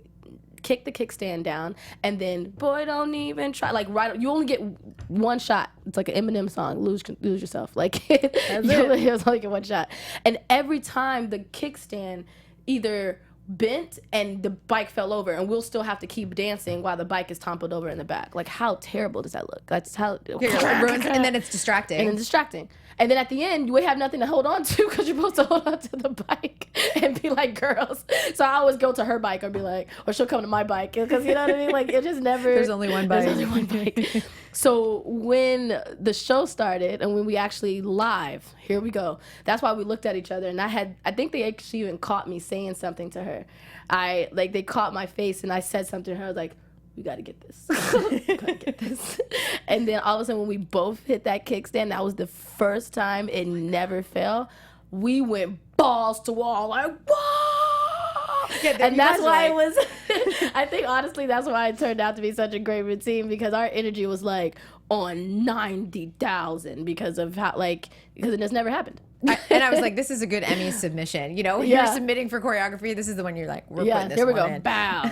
kick the kickstand down, and then boy, don't even try. Like, right, you only get one shot. It's like an Eminem song, lose yourself. Like, you only get one shot, and every time the kickstand either bent and the bike fell over, and we'll still have to keep dancing while the bike is toppled over in the back. Like, how terrible does that look? That's how and then it's distracting. And then at the end, we have nothing to hold on to because you're supposed to hold on to the bike and be like girls. So I always go to her bike or be like, or she'll come to my bike, because you know what I mean? Like, it just never. There's only one bike. There's only one bike. So when the show started and when we actually live, here we go. That's why we looked at each other, and I think they actually even caught me saying something to her. They caught my face, and I said something to her like, we got to get this. We got to get this. And then all of a sudden when we both hit that kickstand, that was the first time it never failed. We went balls to wall, like, whoa! Yeah, and that's why it was, I think honestly, that's why it turned out to be such a great routine, because our energy was like on 90,000 because of how, like, because it just never happened. And I was like, this is a good Emmy submission. You know, when you're submitting for choreography, this is the one you're like, we're putting this one in. Here we go, bow.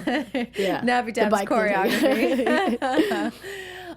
Yeah. Nappy Tab's choreography.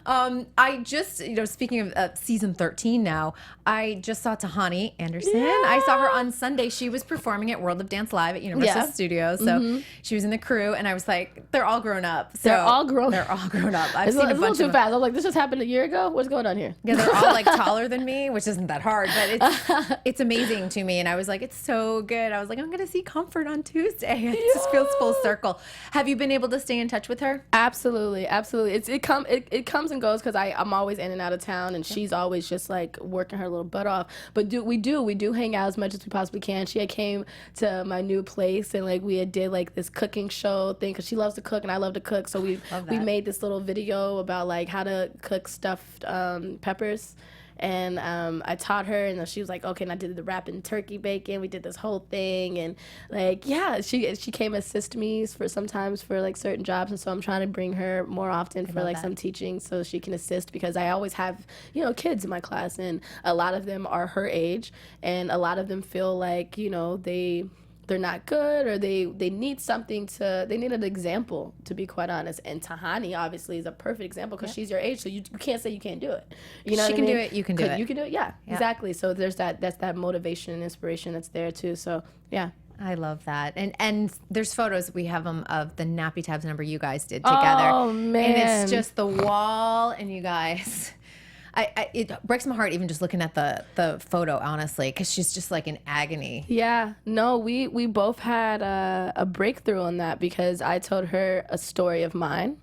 I just, you know, speaking of season 13 now, I just saw Tahani Anderson. Yeah. I saw her on Sunday. She was performing at World of Dance Live at Universal Studios. So she was in the crew, and I was like, they're all grown up. So they're all grown up. I've seen a bunch too fast. I was like, this just happened a year ago? What's going on here? Yeah, they're all like taller than me, which isn't that hard, but it's amazing to me. And I was like, it's so good. I was like, I'm going to see Comfort on Tuesday. It just feels full circle. Have you been able to stay in touch with her? Absolutely. It comes and goes, because I'm always in and out of town, and she's always just like working her little butt off. But we do hang out as much as we possibly can. She had came to my new place, and like we had did like this cooking show thing, because she loves to cook and I love to cook. So we made this little video about like how to cook stuffed peppers. And I taught her, and she was like, okay, and I did the wrapping turkey bacon. We did this whole thing, and like, yeah, she came assist me sometimes for like certain jobs, and so I'm trying to bring her more often for like some teaching, so she can assist, because I always have, you know, kids in my class, and a lot of them are her age, and a lot of them feel like, you know, they're not good, or they need they need an example, to be quite honest. And Tahani obviously is a perfect example, because she's your age, so you can't say you can't do it. You know, she can do it, you can do it. You can do it, yeah, exactly. So that's that motivation and inspiration that's there too. So yeah. I love that. And there's photos, we have them, of the Nappy Tabs number you guys did together. Oh, man. And it's just the wall, and you guys... it breaks my heart even just looking at the photo, honestly, because she's just like in agony. Yeah, no, we both had a breakthrough on that, because I told her a story of mine,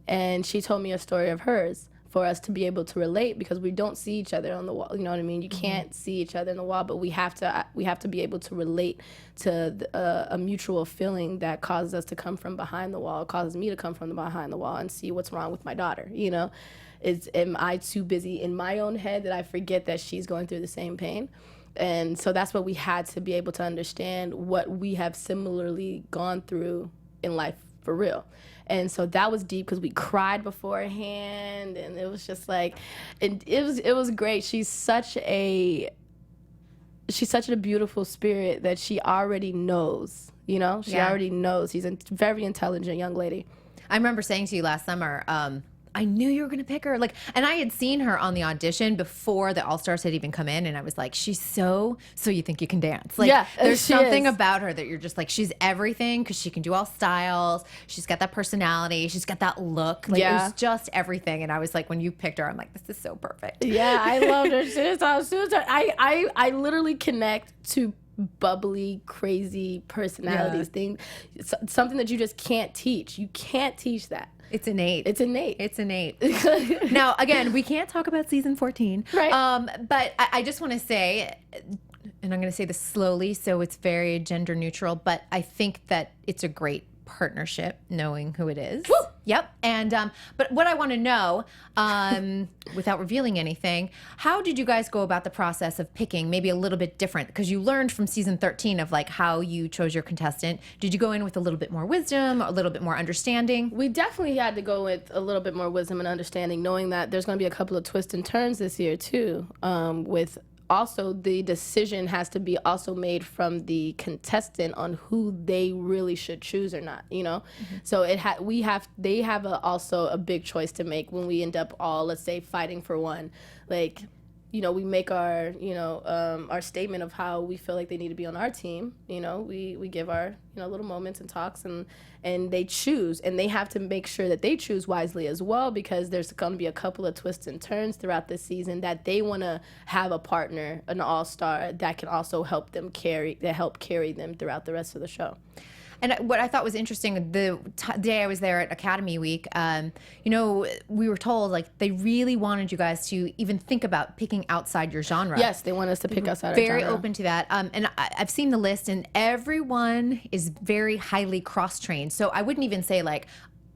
and she told me a story of hers, for us to be able to relate, because we don't see each other on the wall. You know what I mean? You can't see each other on the wall, but we have to be able to relate to a mutual feeling that causes us to come from behind the wall, causes me to come from behind the wall and see what's wrong with my daughter, you know? Am I too busy in my own head that I forget that she's going through the same pain? And so that's what we had to be able to understand, what we have similarly gone through in life for real. And so that was deep, because we cried beforehand, and it was just like, it was great. She's such a beautiful spirit that she already knows, you know? She already knows. She's a very intelligent young lady. I remember saying to you last summer, I knew you were going to pick her. Like, and I had seen her on the audition before the All-Stars had even come in, and I was like, she's so you think you can dance. Like, yeah, there's something about her that you're just like, she's everything, because she can do all styles. She's got that personality. She's got that look. Like, it was just everything. And I was like, when you picked her, I'm like, this is so perfect. Yeah, I loved her. I literally connect to bubbly, crazy personalities thing. Something that you just can't teach. You can't teach that. It's innate. It's innate. Now, again, we can't talk about season 14. Right. But I just want to say, and I'm going to say this slowly, so it's very gender neutral, but I think that it's a great partnership, knowing who it is. Woo! Yep. And but what I want to know, without revealing anything, how did you guys go about the process of picking, maybe a little bit different? Because you learned from season 13 of like how you chose your contestant. Did you go in with a little bit more wisdom, a little bit more understanding? We definitely had to go with a little bit more wisdom and understanding, knowing that there's going to be a couple of twists and turns this year too, with also the decision has to be also made from the contestant on who they really should choose or not, you know? So they have also a big choice to make when we end up all, let's say, fighting for one. Like, you know, we make our, you know, our statement of how we feel like they need to be on our team. You know, we give our, you know, little moments and talks, and they choose, and they have to make sure that they choose wisely as well, because there's going to be a couple of twists and turns throughout the season that they want to have a partner, an all-star that can also help carry them throughout the rest of the show. And what I thought was interesting, the day I was there at Academy Week, you know, we were told like they really wanted you guys to even think about picking outside your genre. Yes, they want us to pick outside our genre. Very open to that. And I've seen the list, and everyone is very highly cross-trained. So I wouldn't even say like,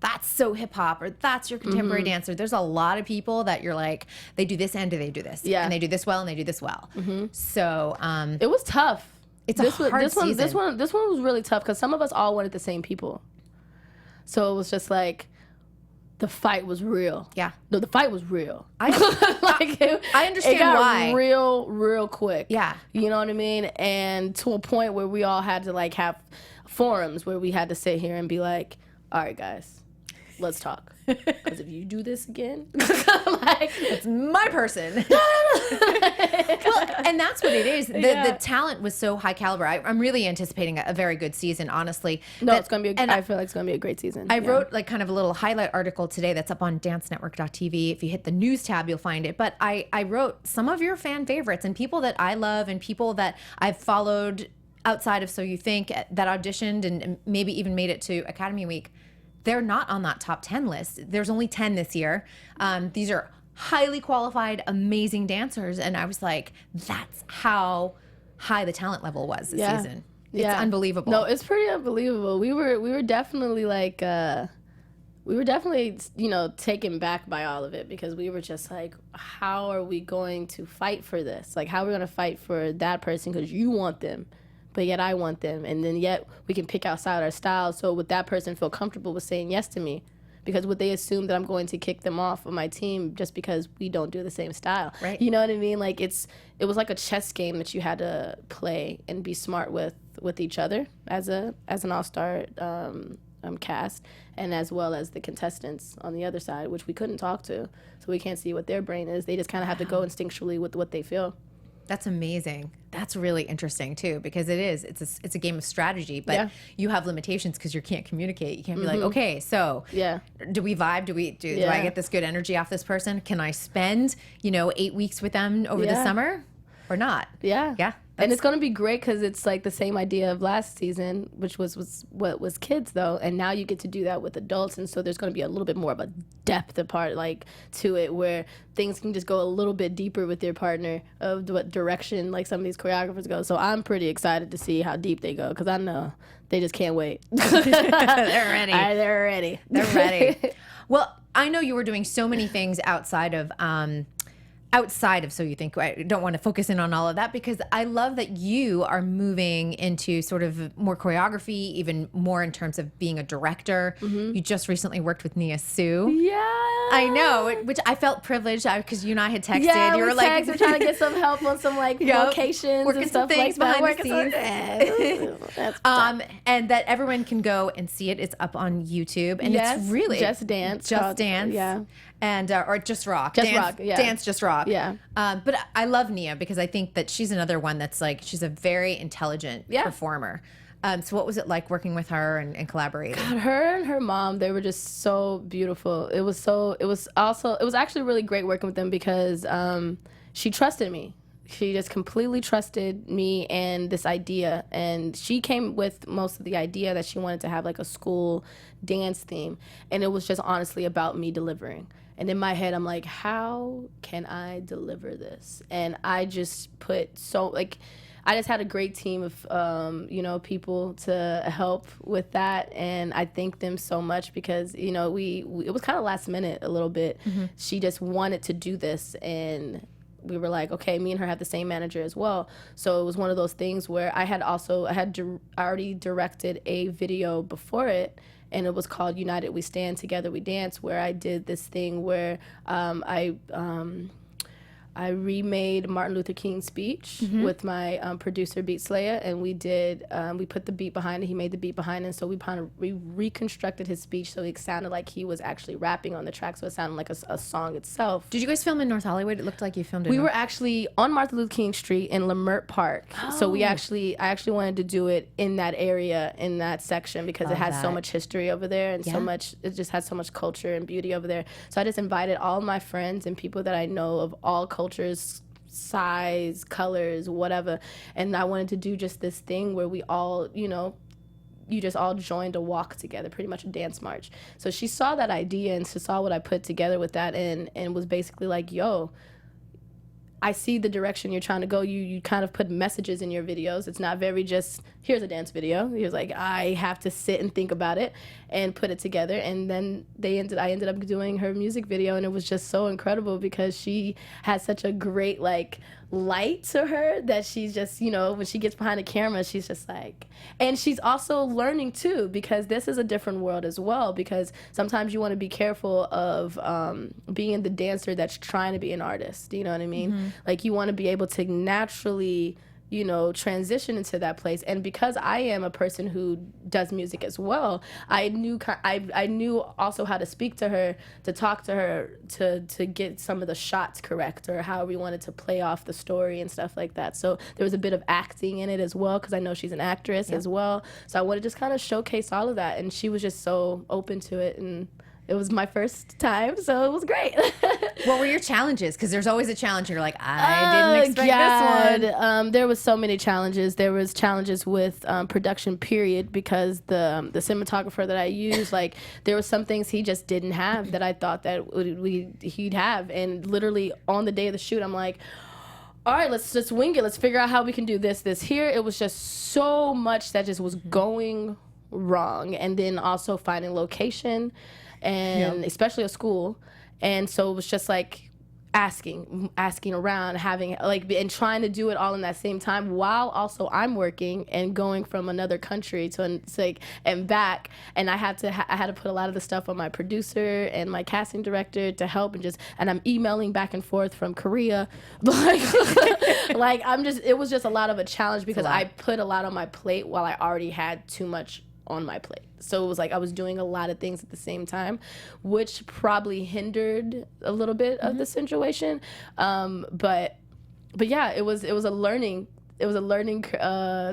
that's so hip hop, or that's your contemporary dancer. There's a lot of people that you're like, they do this and they do this. Yeah. And they do this well and they do this well. So it was tough. It's a hard season. This one was really tough because some of us all wanted the same people. So it was just like, the fight was real. Yeah. No, the fight was real. I understand it got why. real quick. Yeah. You know what I mean? And to a point where we all had to like have forums where we had to sit here and be like, all right, guys, let's talk. Because if you do this again, like, it's my person. Well, and that's what it is. The talent was so high caliber. I'm really anticipating a very good season, honestly. No, it's going to be, I feel like it's going to be a great season. I wrote like kind of a little highlight article today that's up on dancenetwork.tv. If you hit the news tab, you'll find it. But I wrote some of your fan favorites and people that I love and people that I've followed outside of So You Think that auditioned and maybe even made it to Academy Week. They're not on that top 10 list. There's only 10 this year. These are highly qualified, amazing dancers. And I was like, that's how high the talent level was this season. It's unbelievable. No, it's pretty unbelievable. We were definitely like, you know, taken back by all of it because we were just like, how are we going to fight for this? Like, how are we going to fight for that person because you want them? But yet I want them. And then yet we can pick outside our styles. So would that person feel comfortable with saying yes to me? Because would they assume that I'm going to kick them off of my team just because we don't do the same style? Right. You know what I mean? Like it was like a chess game that you had to play and be smart with each other as an all-star cast, and as well as the contestants on the other side, which we couldn't talk to. So we can't see what their brain is. They just kind of have to go instinctually with what they feel. That's amazing. That's really interesting too, because it's a game of strategy, but you have limitations because you can't communicate. You can't be like, okay, so do we vibe? Do I get this good energy off this person? Can I spend 8 weeks with them over the summer or not? Yeah. And it's going to be great because it's like the same idea of last season, which was what was kids though. And now you get to do that with adults. And so there's going to be a little bit more of a depth apart like to it where things can just go a little bit deeper with your partner of what direction like some of these choreographers go. So I'm pretty excited to see how deep they go because I know they just can't wait. They're ready. They're ready. They're ready. Well, I know you were doing so many things outside of So You Think. I don't want to focus in on all of that because I love that you are moving into sort of more choreography, even more in terms of being a director. You just recently worked with Nia Sioux. Yeah. I know, which I felt privileged because you and I had texted. Yeah, you were like, we're trying to get some help on some like locations working and stuff some things like that. behind the scenes. That's and that everyone can go and see it. It's up on YouTube, and it's really Just Dance. Yeah. And or Just Rock. Dance Just Rock. Yeah. But I love Nia because I think that she's another one that's like she's a very intelligent performer. So what was it like working with her and collaborating? God, her and her mom, they were just so beautiful. It was actually really great working with them because she trusted me. She just completely trusted me and this idea. And she came with most of the idea that she wanted to have like a school dance theme. And it was just honestly about me delivering. And in my head, I'm like, how can I deliver this? And I just I just had a great team of, people to help with that. And I thank them so much because, it was kind of last minute a little bit. She just wanted to do this. And we were like, okay, me and her have the same manager as well. So it was one of those things where I already directed a video before it. And it was called United We Stand, Together We Dance, where I did this thing where I remade Martin Luther King's speech with my producer Beat Slaya, and we put the beat behind it. He made the beat behind it, and so we reconstructed his speech so it sounded like he was actually rapping on the track, so it sounded like a song itself. Did you guys film in North Hollywood? It looked like you filmed it. We were actually on Martin Luther King Street in Lamert Park, so I actually wanted to do it in that area, in that section, because it has so much history over there and it just has so much culture and beauty over there. So I just invited all my friends and people that I know of all cultures, size, colors, whatever. And I wanted to do just this thing where we all, you just all joined a walk together, pretty much a dance march. So she saw that idea and she saw what I put together with that and was basically like, yo, I see the direction you're trying to go. You kind of put messages in your videos. It's not very just, here's a dance video. He was like, I have to sit and think about it and put it together. And then I ended up doing her music video, and it was just so incredible because she has such a great like light to her that she's just, you know, when she gets behind the camera, she's just like, and she's also learning too, because this is a different world as well, because sometimes you want to be careful of being the dancer that's trying to be an artist, you know what I mean? Like you want to be able to naturally, you know, transition into that place. And because I am a person who does music as well, I knew also how to speak to her, to talk to her, to get some of the shots correct, or how we wanted to play off the story and stuff like that. So there was a bit of acting in it as well, because I know she's an actress as well. So I wanted to just kind of showcase all of that, and she was just so open to it, and it was my first time, so it was great. What were your challenges? Because there's always a challenge. You're like, I didn't expect this one. There was so many challenges. There was challenges with production, period, because the cinematographer that I used, like, there were some things he just didn't have that I thought that he'd have. And literally on the day of the shoot, I'm like, all right, let's just wing it. Let's figure out how we can do this here. It was just so much that just was going wrong. And then also finding location, and especially a school. And so it was just like asking around, having like, and trying to do it all in that same time while also I'm working and going from another country to like and back. And I had to put a lot of the stuff on my producer and my casting director to help, and I'm emailing back and forth from Korea. Like it was just a lot of a challenge because I put a lot on my plate while I already had too much on my plate. So it was like I was doing a lot of things at the same time, which probably hindered a little bit of the situation. But yeah, it was a learning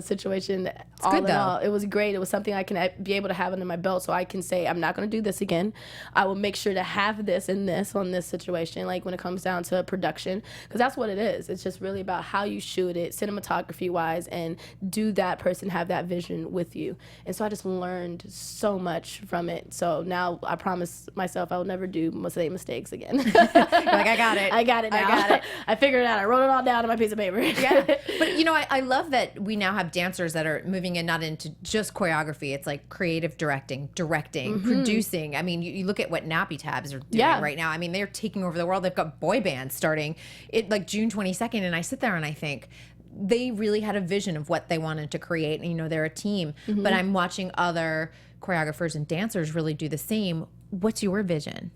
situation. All in all, it was great. It was something I can be able to have under my belt, so I can say I'm not going to do this again. I will make sure to have this and this on this situation, like when it comes down to production, because that's what it is. It's just really about how you shoot it, cinematography wise, and do that person have that vision with you. And so I just learned so much from it. So now I promise myself I will never do the same mistakes again. You're like, I got it. I got it now. I got it. I figured it out. I wrote it all down on my piece of paper. Yeah. But you know, I love that we now have dancers that are moving in not into just choreography. It's like creative directing, producing. I mean, you look at what Nappy Tabs are doing right now. I mean, they're taking over the world. They've got boy bands starting it like June 22nd. And I sit there and I think they really had a vision of what they wanted to create. And, you know, they're a team. But I'm watching other choreographers and dancers really do the same. What's your vision?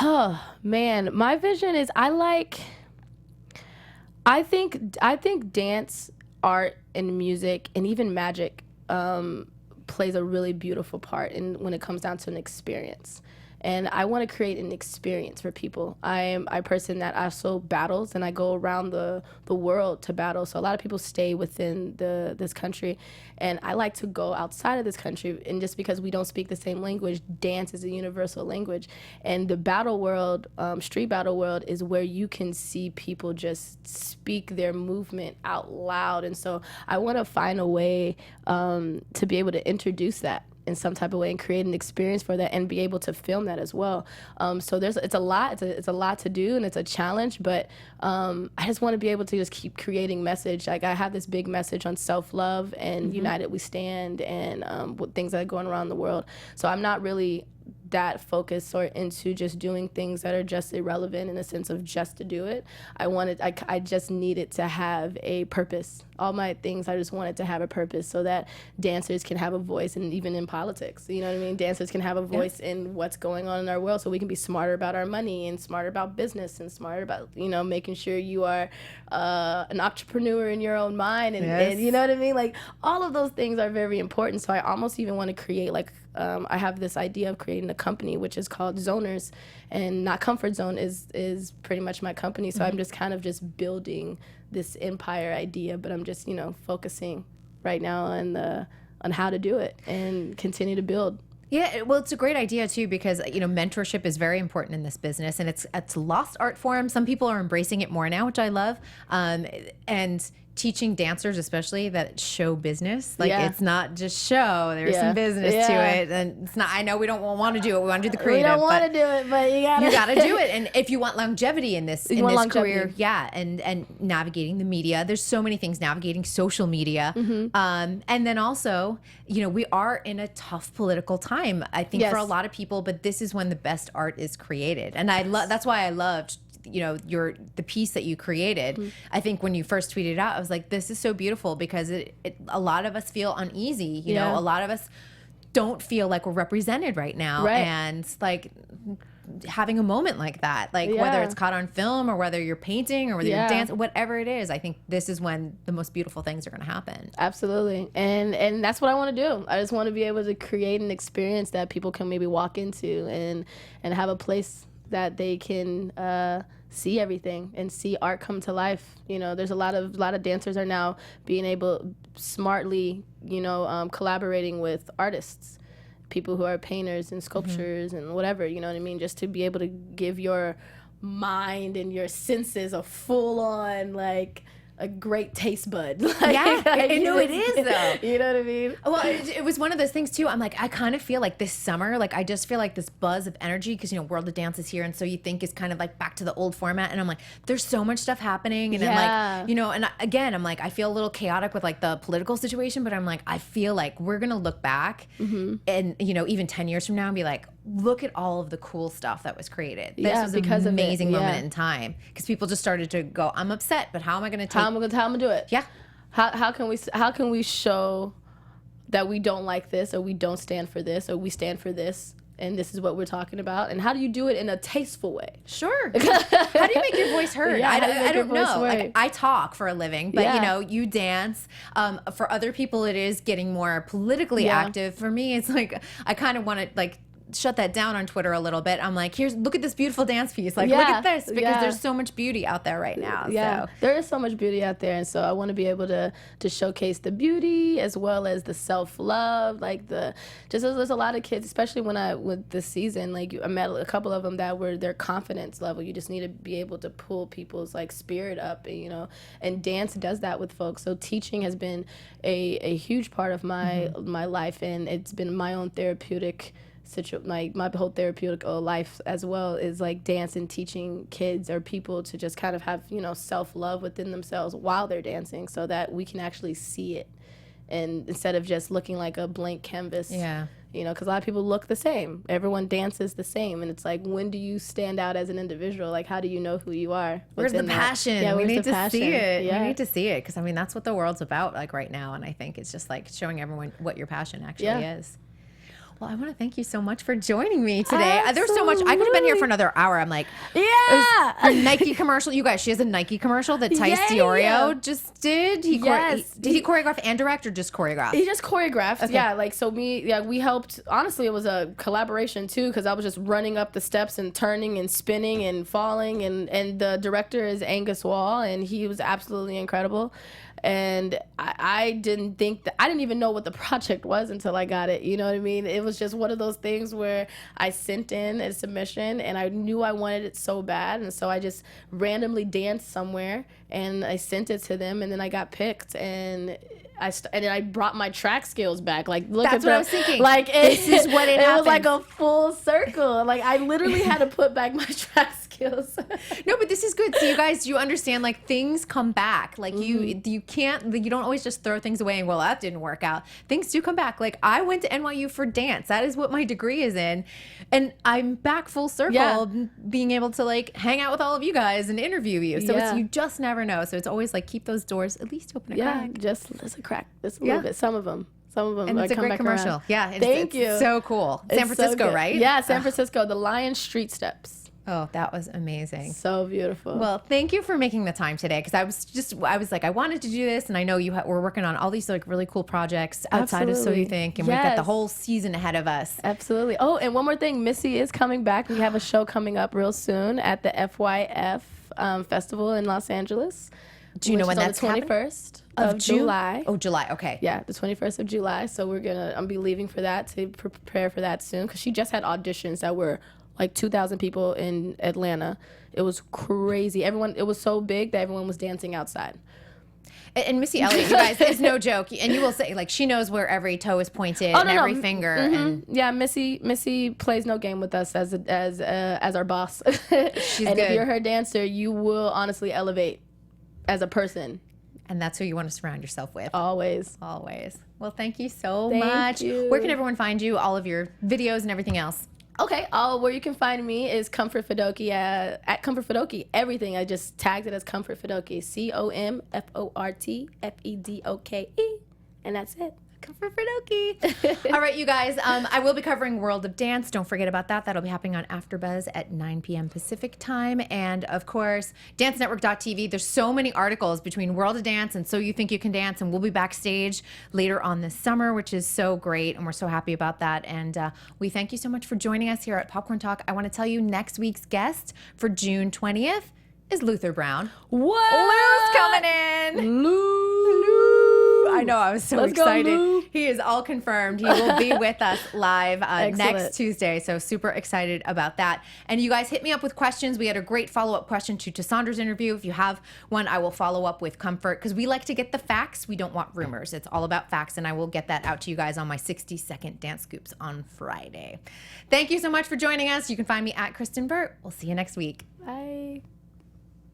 Oh, man. My vision is I think dance, art, and music, and even magic plays a really beautiful part when it comes down to an experience. And I want to create an experience for people. I am a person that also battles, and I go around the world to battle. So a lot of people stay within this country, and I like to go outside of this country. And just because we don't speak the same language, dance is a universal language. And the battle world, street battle world, is where you can see people just speak their movement out loud. And so I want to find a way to be able to introduce that in some type of way and create an experience for that and be able to film that as well. So it's a lot to do, and it's a challenge, but I just want to be able to just keep creating message. Like I have this big message on self-love and United We Stand, and with things that are going around the world. So I'm not really that focused or into just doing things that are just irrelevant in the sense of just to do it. I just needed to have a purpose. All my things, I just wanted to have a purpose so that dancers can have a voice, and even in politics, you know what I mean? Dancers can have a voice in what's going on in our world, so we can be smarter about our money and smarter about business and smarter about, you know, making sure you are an entrepreneur in your own mind, and you know what I mean? Like all of those things are very important. So I almost even want to create like, I have this idea of creating a company which is called Zoners, and Not Comfort Zone is pretty much my company. So I'm just kind of just building this empire idea, but I'm just, you know, focusing right now on how to do it and continue to build. Yeah, well, it's a great idea too, because, you know, mentorship is very important in this business, and it's a lost art form. Some people are embracing it more now, which I love. And teaching dancers, especially, that show business. Like, Yeah. it's not just show. There's Yeah. some business to Yeah. it. And it's not, I know we don't want to do it. We want to do the creative. We don't want but to do it, but you gotta do it. And if you want longevity in this, want longevity. career, yeah, and navigating the media, there's so many things, navigating social media. And then also, you know, we are in a tough political time, I think, Yes. for a lot of people, but this is when the best art is created. And that's why I loved, you know, the piece that you created. I think when you first tweeted it out, I was like, this is so beautiful, because a lot of us feel uneasy. You know, a lot of us don't feel like we're represented right now. Right. And like having a moment like that, like whether it's caught on film or whether you're painting or whether you're dancing, whatever it is, I think this is when the most beautiful things are going to happen. Absolutely. And that's what I want to do. I just want to be able to create an experience that people can maybe walk into and have a place that they can see everything and see art come to life. You know, there's a lot of dancers are now being able smartly, you know, collaborating with artists, people who are painters and sculptors and whatever, you know what I mean, just to be able to give your mind and your senses a full on, like, a great taste bud. Like, No, it is though. You know what I mean? Well, it was one of those things too. I'm like, I kind of feel like this summer, like I just feel like this buzz of energy, because, you know, World of Dance is here, and so you think is kind of like back to the old format, and I'm like, there's so much stuff happening, and I'm like, you know, and again, I'm like, I feel a little chaotic with like the political situation, but I'm like, I feel like we're gonna look back and, you know, even 10 years from now and be like, look at all of the cool stuff that was created. This was because an amazing of it. moment in time, because people just started to go, I'm upset, but how am I going to take? How am I gonna do it? Yeah. How can we show that we don't like this, or we don't stand for this, or we stand for this, and this is what we're talking about? And how do you do it in a tasteful way? Sure. How do you make your voice heard? Yeah, I don't know. heard? Like, I talk for a living, but you know, you dance. For other people, it is getting more politically active. For me, it's like I kind of want to like shut that down on Twitter a little bit. I'm like, look at this beautiful dance piece. Like, look at this, because there's so much beauty out there right now. Yeah, so. there is so much beauty out there, and so I want to be able to showcase the beauty as well as the self-love. Like there's a lot of kids, especially with this season, like I met a couple of them that were their confidence level. You just need to be able to pull people's like spirit up, you know, and dance does that with folks. So teaching has been a huge part of my life, and it's been my own therapeutic like my whole therapeutic life as well, is like dance and teaching kids or people to just kind of have, you know, self-love within themselves while they're dancing, so that we can actually see it, and instead of just looking like a blank canvas. You know, because a lot of people look the same. Everyone dances the same, and it's like, when do you stand out as an individual? Like, how do you know who you are? Where's the passion? Yeah, we need to passion? see it. Yeah. We need to see it, because I mean, that's what the world's about, like right now, and I think it's just like showing everyone what your passion actually is. Well, I want to thank you so much for joining me today. There's so much. I could have been here for another hour. I'm like, her Nike commercial. You guys, she has a Nike commercial that Tice Diorio just did. Did he choreograph and direct, or just choreograph? He just choreographed. Okay. Yeah, like, so we helped. Honestly, it was a collaboration too, because I was just running up the steps and turning and spinning and falling, and the director is Angus Wall, and he was absolutely incredible. And I didn't even know what the project was until I got it. You know what I mean? It was just one of those things where I sent in a submission, and I knew I wanted it so bad. And so I just randomly danced somewhere, and I sent it to them, and then I got picked. And then I brought my track skills back. Like, look, that's what I was thinking. Like, this is what it was like a full circle. Like, I literally had to put back my track skills. No, but this is good. So you guys, you understand, like, things come back. Like, you don't always just throw things away and, well, that didn't work out. Things do come back. Like, I went to NYU for dance. That is what my degree is in. And I'm back full circle, being able to, like, hang out with all of you guys and interview you. So you just never know. So it's always like, keep those doors at least open a crack. Just a crack. Just a little bit. Some of them. And it's a great commercial. Around. Yeah. Thank you. It's so cool. San Francisco, right? Yeah, San Francisco. The Lion Street Steps. Oh, that was amazing. So beautiful. Well, thank you for making the time today, because I was like, I wanted to do this, and I know we're working on all these like really cool projects outside of So You Think, and we've got the whole season ahead of us. Absolutely. Oh, and one more thing, Missy is coming back. We have a show coming up real soon at the FYF Festival in Los Angeles. Do you know when that's on the 21st of July? Oh, July. Okay. Yeah, the 21st of July. So I'm be leaving for that, to prepare for that soon, because she just had auditions that were like 2,000 people in Atlanta. It was crazy. It was so big that everyone was dancing outside. And Missy Elliott, you guys, is no joke. And you will say, like, she knows where every toe is pointed and every finger. And yeah, Missy plays no game with us as our boss. She's and good. if you're her dancer, you will honestly elevate as a person. And that's who you want to surround yourself with. Always. Always. Well, thank you so Thank much. you. Where can everyone find you, all of your videos and everything else? Okay, where you can find me is Comfort Fedoke at Comfort Fedoke. Everything, I just tagged it as Comfort Fedoke. COMFORTFEDOKE. And that's it. Comfort Fedoke. All right, you guys. I will be covering World of Dance. Don't forget about that. That'll be happening on AfterBuzz at 9 p.m. Pacific time. And of course, DanceNetwork.tv. There's so many articles between World of Dance and So You Think You Can Dance. And we'll be backstage later on this summer, which is so great. And we're so happy about that. And we thank you so much for joining us here at Popcorn Talk. I want to tell you next week's guest for June 20th is Luther Brown. What? Lou's coming in. Lou. I know, I was so Let's go, excited. Lou. He is all confirmed. He will be with us live Excellent. next Tuesday, so super excited about that. And you guys hit me up with questions. We had a great follow-up question to Tassandra's interview. If you have one, I will follow up with Comfort, because we like to get the facts. We don't want rumors. It's all about facts, and I will get that out to you guys on my 60-second dance scoops on Friday. Thank you so much for joining us. You can find me at Kristyn Burtt. We'll see you next week. Bye.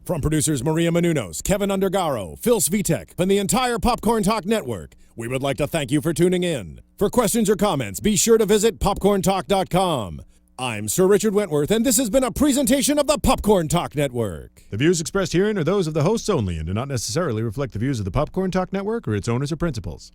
From producers Maria Menounos, Kevin Undergaro, Phil Svitek, and the entire Popcorn Talk Network, we would like to thank you for tuning in. For questions or comments, be sure to visit popcorntalk.com. I'm Sir Richard Wentworth, and this has been a presentation of the Popcorn Talk Network. The views expressed herein are those of the hosts only and do not necessarily reflect the views of the Popcorn Talk Network or its owners or principals.